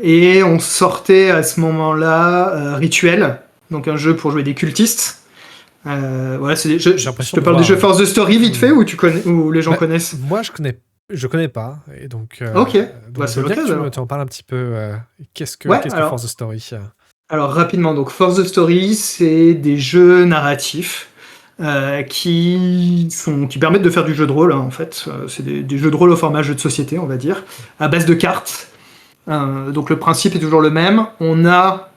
Et on sortait à ce moment-là Rituel, donc un jeu pour jouer des cultistes. Voilà, je te parle des jeux Force the Story vite fait, ou les gens connaissent. Moi, je connais pas, et donc. Ok, donc c'est je veux bien l'occasion. que tu m'en parles un petit peu. Qu'est-ce que Force the Story? Alors rapidement, donc Force the Story, c'est des jeux narratifs qui permettent de faire du jeu de rôle, hein, en fait. C'est des jeux de rôle au format jeu de société, on va dire, à base de cartes. Donc le principe est toujours le même. On a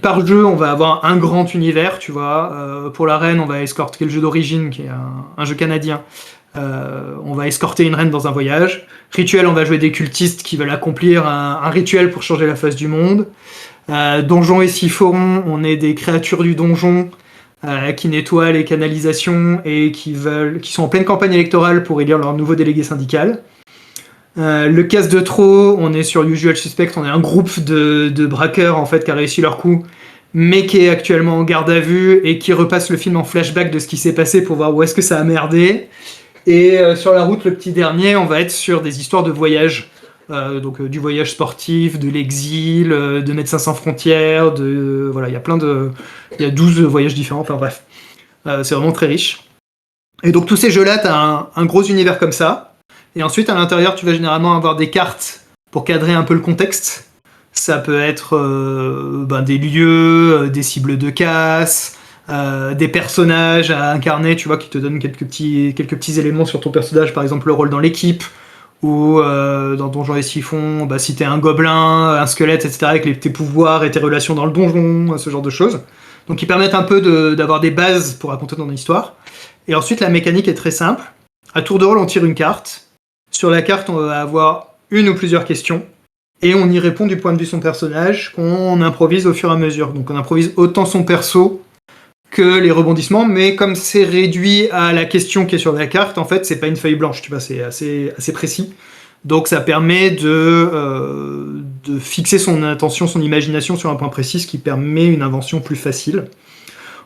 par jeu, on va avoir un grand univers, tu vois. Pour la reine, on va escorter le jeu d'origine, qui est un jeu canadien. On va escorter une reine dans un voyage. Rituel, on va jouer des cultistes qui veulent accomplir un rituel pour changer la face du monde. Donjons et Siphon, on est des créatures du donjon qui nettoient les canalisations et qui sont en pleine campagne électorale pour élire leur nouveau délégué syndical. Le casse de trop, on est sur Usual Suspect, on est un groupe de braqueurs en fait qui a réussi leur coup, mais qui est actuellement en garde à vue et qui repasse le film en flashback de ce qui s'est passé pour voir où est-ce que ça a merdé. Et sur la route, le petit dernier, on va être sur des histoires de voyage. Donc du voyage sportif, de l'exil, de Médecins sans frontières, voilà, il y a 12 voyages différents, enfin bref. C'est vraiment très riche. Et donc tous ces jeux-là, t'as un gros univers comme ça. Et ensuite, à l'intérieur, tu vas généralement avoir des cartes pour cadrer un peu le contexte. Ça peut être des lieux, des cibles de casse, des personnages à incarner, tu vois, qui te donnent quelques petits éléments sur ton personnage, par exemple le rôle dans l'équipe, ou dans Donjons et Siphon, si t'es un gobelin, un squelette, etc., avec tes pouvoirs et tes relations dans le donjon, ce genre de choses. Donc ils permettent un peu d'avoir des bases pour raconter ton histoire. Et ensuite, la mécanique est très simple. À tour de rôle, on tire une carte. Sur la carte, on va avoir une ou plusieurs questions. Et on y répond du point de vue de son personnage, qu'on improvise au fur et à mesure. Donc on improvise autant son perso que les rebondissements, mais comme c'est réduit à la question qui est sur la carte, en fait, c'est pas une feuille blanche, tu vois, c'est assez précis. Donc ça permet de fixer son attention, son imagination sur un point précis, ce qui permet une invention plus facile.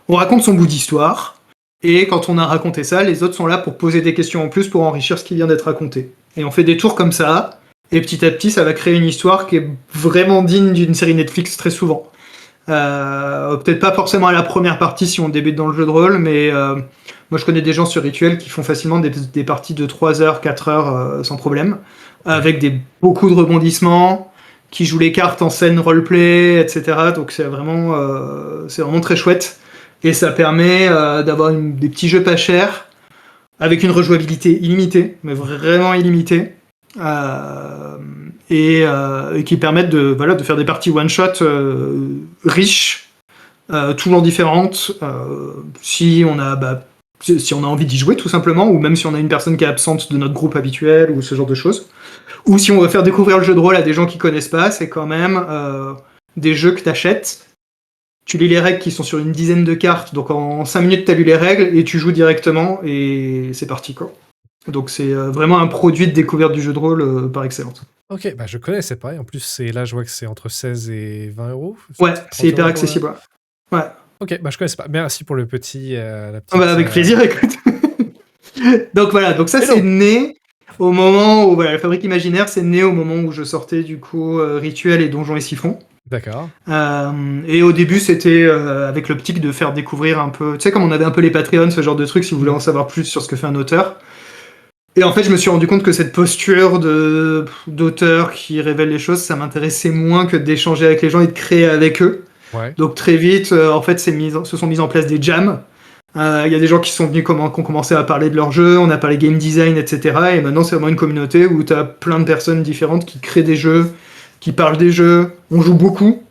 On raconte son bout d'histoire, et quand on a raconté ça, les autres sont là pour poser des questions en plus pour enrichir ce qui vient d'être raconté. Et on fait des tours comme ça, et petit à petit, ça va créer une histoire qui est vraiment digne d'une série Netflix très souvent. Peut-être pas forcément à la première partie si on débute dans le jeu de rôle, mais moi je connais des gens sur Rituel qui font facilement des parties de 3 heures, 4 heures sans problème, avec beaucoup de rebondissements, qui jouent les cartes en scène roleplay, etc. Donc c'est vraiment très chouette. Et ça permet d'avoir des petits jeux pas chers, avec une rejouabilité illimitée, mais vraiment illimitée. Et qui permettent de faire des parties one-shot riches, toujours différentes, si on a envie d'y jouer tout simplement, ou même si on a une personne qui est absente de notre groupe habituel, ou ce genre de choses. Ou si on veut faire découvrir le jeu de rôle à des gens qui connaissent pas, c'est quand même des jeux que t'achètes. Tu lis les règles qui sont sur une dizaine de cartes, donc en 5 minutes t'as lu les règles et tu joues directement et c'est parti quoi. Donc c'est vraiment un produit de découverte du jeu de rôle par excellence. Ok, je connaissais pas, et en plus là je vois que c'est entre 16 et 20 euros. Ouais, c'est hyper accessible. Ouais. Ok, je connaissais pas. Merci pour le petit... avec plaisir, écoute. Donc voilà, donc ça c'est né au moment où la Fabrique Imaginaire, c'est né au moment où je sortais du coup Rituel et Donjons et Siphon. D'accord. Et au début, c'était avec l'optique de faire découvrir un peu... Tu sais, comme on avait un peu les Patreons, ce genre de trucs, si vous voulez en savoir plus sur ce que fait un auteur. Et en fait, je me suis rendu compte que cette posture d'auteur qui révèle les choses, ça m'intéressait moins que d'échanger avec les gens et de créer avec eux. Ouais. Donc très vite, en fait, se sont mis en place des jams. Il y a des gens qui sont venus, qui ont commencé à parler de leur jeu, on a parlé game design, etc. Et maintenant, c'est vraiment une communauté où tu as plein de personnes différentes qui créent des jeux, qui parlent des jeux. On joue beaucoup,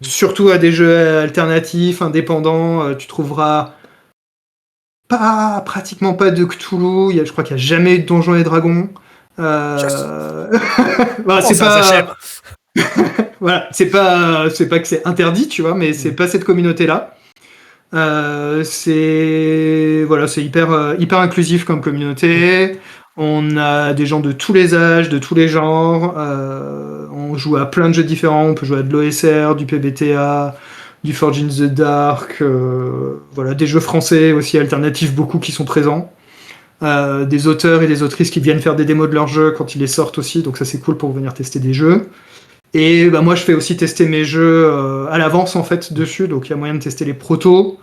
surtout à des jeux alternatifs, indépendants. Tu trouveras pratiquement pas de Cthulhu. Je crois qu'il n'y a jamais eu de Donjons et Dragons. C'est pas... Voilà, c'est pas que c'est interdit, tu vois, mais c'est pas cette communauté-là. C'est hyper inclusif comme communauté. On a des gens de tous les âges, de tous les genres. On joue à plein de jeux différents. On peut jouer à de l'OSR, du PBTA, du Forge in the Dark, voilà, des jeux français aussi alternatifs beaucoup qui sont présents. Des auteurs et des autrices qui viennent faire des démos de leurs jeux quand ils les sortent aussi, donc ça c'est cool pour venir tester des jeux. Et bah, moi je fais aussi tester mes jeux à l'avance en fait dessus, donc il y a moyen de tester les protos,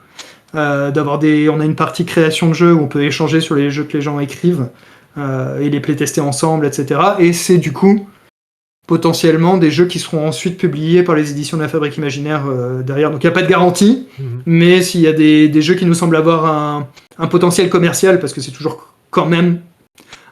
on a une partie création de jeux où on peut échanger sur les jeux que les gens écrivent et les playtester ensemble, etc. Et c'est du coup potentiellement des jeux qui seront ensuite publiés par les éditions de la Fabrique Imaginaire derrière. Donc il n'y a pas de garantie, mais s'il y a des jeux qui nous semblent avoir un potentiel commercial, parce que c'est toujours quand même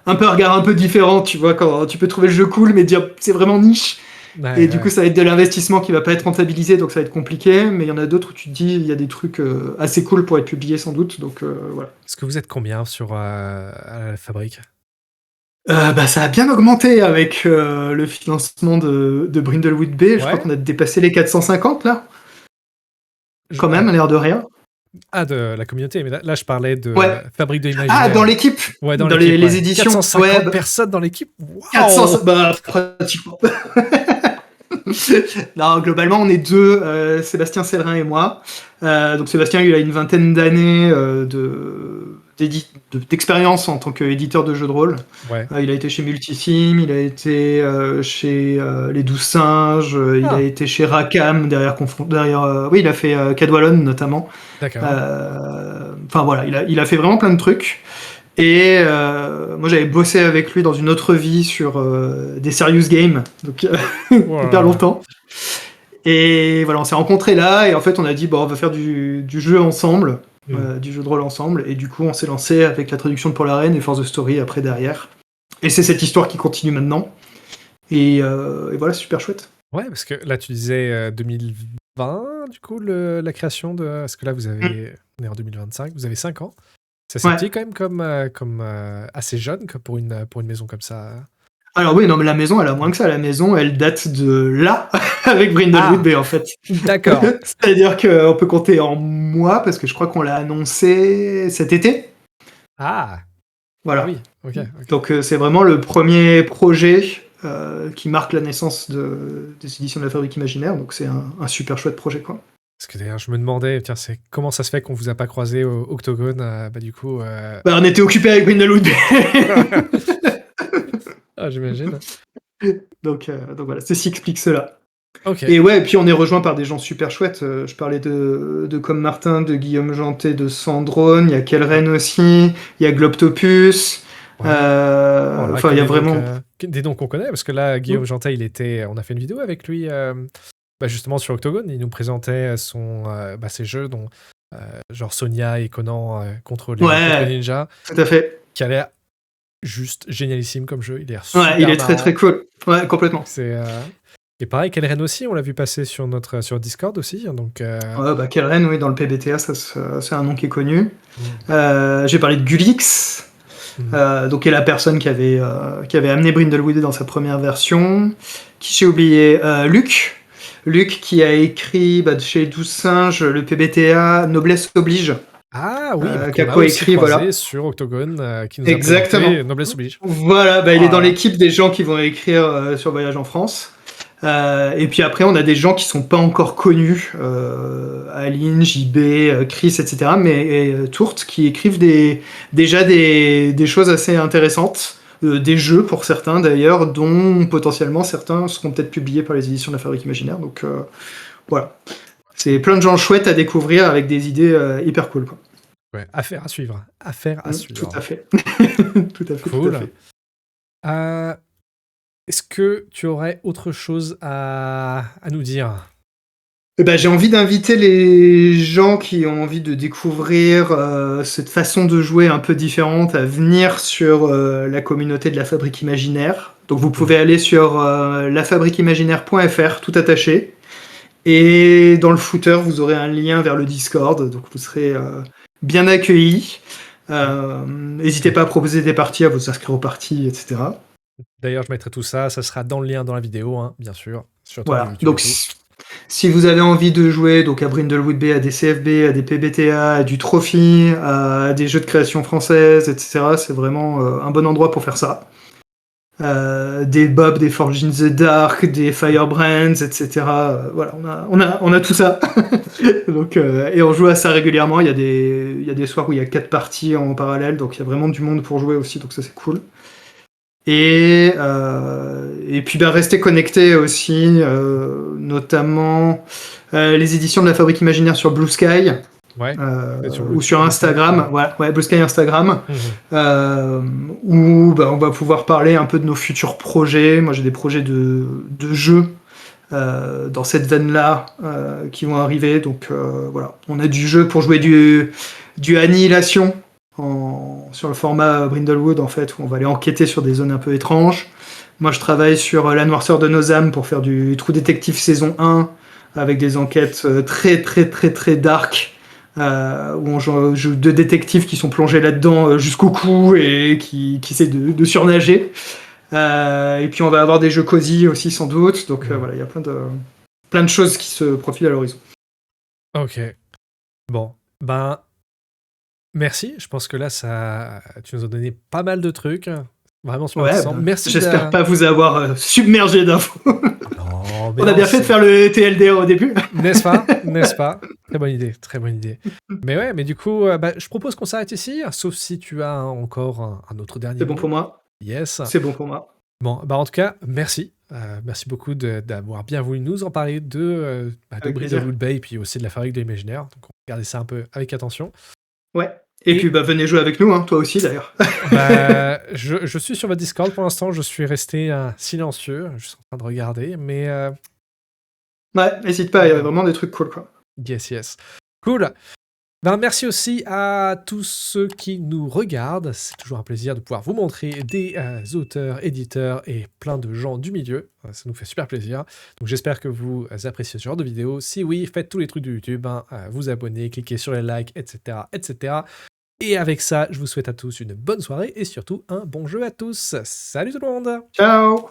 un peu un regard un peu différent, tu vois, quand tu peux trouver le jeu cool, mais dire c'est vraiment niche. Ouais, Et du coup, ça va être de l'investissement qui va pas être rentabilisé, donc ça va être compliqué. Mais il y en a d'autres où tu te dis, il y a des trucs assez cool pour être publiés sans doute. Donc voilà. Est-ce que vous êtes combien sur à la fabrique? Bah, ça a bien augmenté avec le financement de Brindlewood Bay. Je crois qu'on a dépassé les 450 là. Quand même, à l'air de rien. Ah, de la communauté, mais là je parlais de Fabrique de l'Imaginaire. Ah, dans l'équipe. Ouais, dans les éditions. 450 personnes dans l'équipe. Wow. 400, bah, pratiquement. Non, globalement, on est deux, Sébastien Sellerin et moi. Donc Sébastien, il a une vingtaine d'années d'expérience en tant qu'éditeur de jeux de rôle. Ouais. Il a été chez Multifilm, il a été chez Les 12 Singes, il a été chez Rackham, oui, il a fait Cadwallon notamment. D'accord. Enfin voilà, il a fait vraiment plein de trucs. Et moi j'avais bossé avec lui dans une autre vie sur des serious games, donc hyper longtemps. Et voilà, on s'est rencontrés là, et en fait on a dit bon, on va faire du jeu ensemble, du jeu de rôle ensemble, et du coup on s'est lancé avec la traduction de Paul Arène et Force the Story après derrière. Et c'est cette histoire qui continue maintenant. Et voilà, c'est super chouette. Ouais, parce que là tu disais 2020, du coup, la création de... Parce que là vous avez... On est en 2025, vous avez 5 ans. C'est senti quand même comme assez jeune pour une maison comme ça. Alors oui, non, mais la maison, elle a moins que ça. La maison, elle date de là, avec Brindlewood Bay, en fait. D'accord. C'est-à-dire qu'on peut compter en mois, parce que je crois qu'on l'a annoncé cet été. Ah. Voilà. Ah oui, ok. Donc c'est vraiment le premier projet qui marque la naissance des éditions de la Fabrique Imaginaire. Donc c'est un super chouette projet, quoi. Parce que d'ailleurs, je me demandais, tiens, comment ça se fait qu'on vous a pas croisé au Octogone, bah du coup... Bah, on était occupés avec Brindlewood Bay. Ah, j'imagine. Donc voilà, ceci explique cela. Okay. Et ouais, et puis on est rejoint par des gens super chouettes. Je parlais de Com Martin, de Guillaume Jantet, de Sandrone, il y a Kelren aussi, il y a Globtopus. Ouais. Enfin, il y a vraiment... des noms qu'on connaît, parce que là, Guillaume Jantet, on a fait une vidéo avec lui, justement sur Octogone, il nous présentait ses jeux, dont genre Sonia et Conan contre les ninjas. Tout à fait. Qui a l'air juste génialissime comme jeu. Il est super il est très très cool. Ouais, complètement. Et pareil, Kelren aussi, on l'a vu passer sur Discord aussi. Donc, Kelren, oui, dans le PBTA, c'est un nom qui est connu. J'ai parlé de Gulix, donc qui est la personne qui avait amené Brindlewood dans sa première version. Qui j'ai oublié Luc. Luc qui a écrit chez 12 Singes le PBTA Noblesse Oblige. Ah oui, qui a coécrit sur Octogone, qui nous Exactement. a présenté Noblesse Oblige. Voilà, il est dans l'équipe des gens qui vont écrire sur Voyage en France. Et puis après, on a des gens qui sont pas encore connus, Aline, JB, Chris, etc., mais Tourte, qui écrivent déjà des choses assez intéressantes, des jeux pour certains d'ailleurs, dont potentiellement certains seront peut-être publiés par les éditions de la Fabrique Imaginaire. Donc voilà. C'est plein de gens chouettes à découvrir avec des idées hyper cool, quoi. Ouais, affaire à suivre. Tout à fait. Tout à fait. Cool. Tout à fait. Est-ce que tu aurais autre chose à nous dire ? J'ai envie d'inviter les gens qui ont envie de découvrir cette façon de jouer un peu différente à venir sur la communauté de la Fabrique Imaginaire. Donc vous pouvez aller sur lafabriqueimaginaire.fr, tout attaché. Et dans le footer, vous aurez un lien vers le Discord, donc vous serez bien accueillis. N'hésitez pas à proposer des parties, à vous inscrire aux parties, etc. D'ailleurs, je mettrai tout ça, ça sera dans le lien dans la vidéo, hein, bien sûr. Voilà. Donc si vous avez envie de jouer donc à Brindlewood Bay, à des CFB, à des PBTA, à du Trophy, à des jeux de création française, etc., c'est vraiment un bon endroit pour faire ça. des Bob, des Forge in the Dark, des Firebrands, etc. Voilà, on a tout ça. Donc, et on joue à ça régulièrement. Il y a des soirs où il y a 4 parties en parallèle, donc il y a vraiment du monde pour jouer aussi, donc ça c'est cool. Et puis rester connecté aussi, notamment les éditions de la Fabrique Imaginaire sur Blue Sky. Ouais. Ou sur Instagram, ouais, Blue Sky Instagram, où on va pouvoir parler un peu de nos futurs projets. Moi, j'ai des projets de jeux dans cette veine-là qui vont arriver. Donc voilà, on a du jeu pour jouer du Annihilation sur le format Brindlewood, en fait, où on va aller enquêter sur des zones un peu étranges. Moi, je travaille sur La Noirceur de nos âmes pour faire du True Detective saison 1 avec des enquêtes très très très très dark. Où on joue deux détectives qui sont plongés là-dedans jusqu'au cou et qui essaient de surnager. Et puis on va avoir des jeux cosy aussi sans doute. Donc voilà, il y a plein de choses qui se profilent à l'horizon. Ok. Bon, ben merci. Je pense que là, tu nous as donné pas mal de trucs. Vraiment super intéressant. Merci. J'espère pas vous avoir submergé d'infos. Non, on a bien fait de faire le TLDR au début. N'est-ce pas? Très bonne idée. Mais ouais, mais du coup, je propose qu'on s'arrête ici, sauf si tu as encore un autre dernier C'est bon pour moi. Yes. C'est bon pour moi. Bon, en tout cas, merci. Merci beaucoup d'avoir bien voulu nous en parler de Brindlewood Bay et puis aussi de la Fabrique de l'Imaginaire. Donc, on va regarder ça un peu avec attention. Ouais. Et puis venez jouer avec nous, hein, toi aussi d'ailleurs. Je suis sur votre Discord pour l'instant, je suis resté silencieux, je suis en train de regarder, mais... Ouais, n'hésite pas, il y a vraiment des trucs cool, quoi. Yes. Cool. Merci aussi à tous ceux qui nous regardent, c'est toujours un plaisir de pouvoir vous montrer des auteurs, éditeurs et plein de gens du milieu, ça nous fait super plaisir. Donc j'espère que vous appréciez ce genre de vidéos. Si oui, faites tous les trucs de YouTube, vous abonnez, cliquez sur les likes, etc. Et avec ça, je vous souhaite à tous une bonne soirée et surtout un bon jeu à tous. Salut tout le monde! Ciao!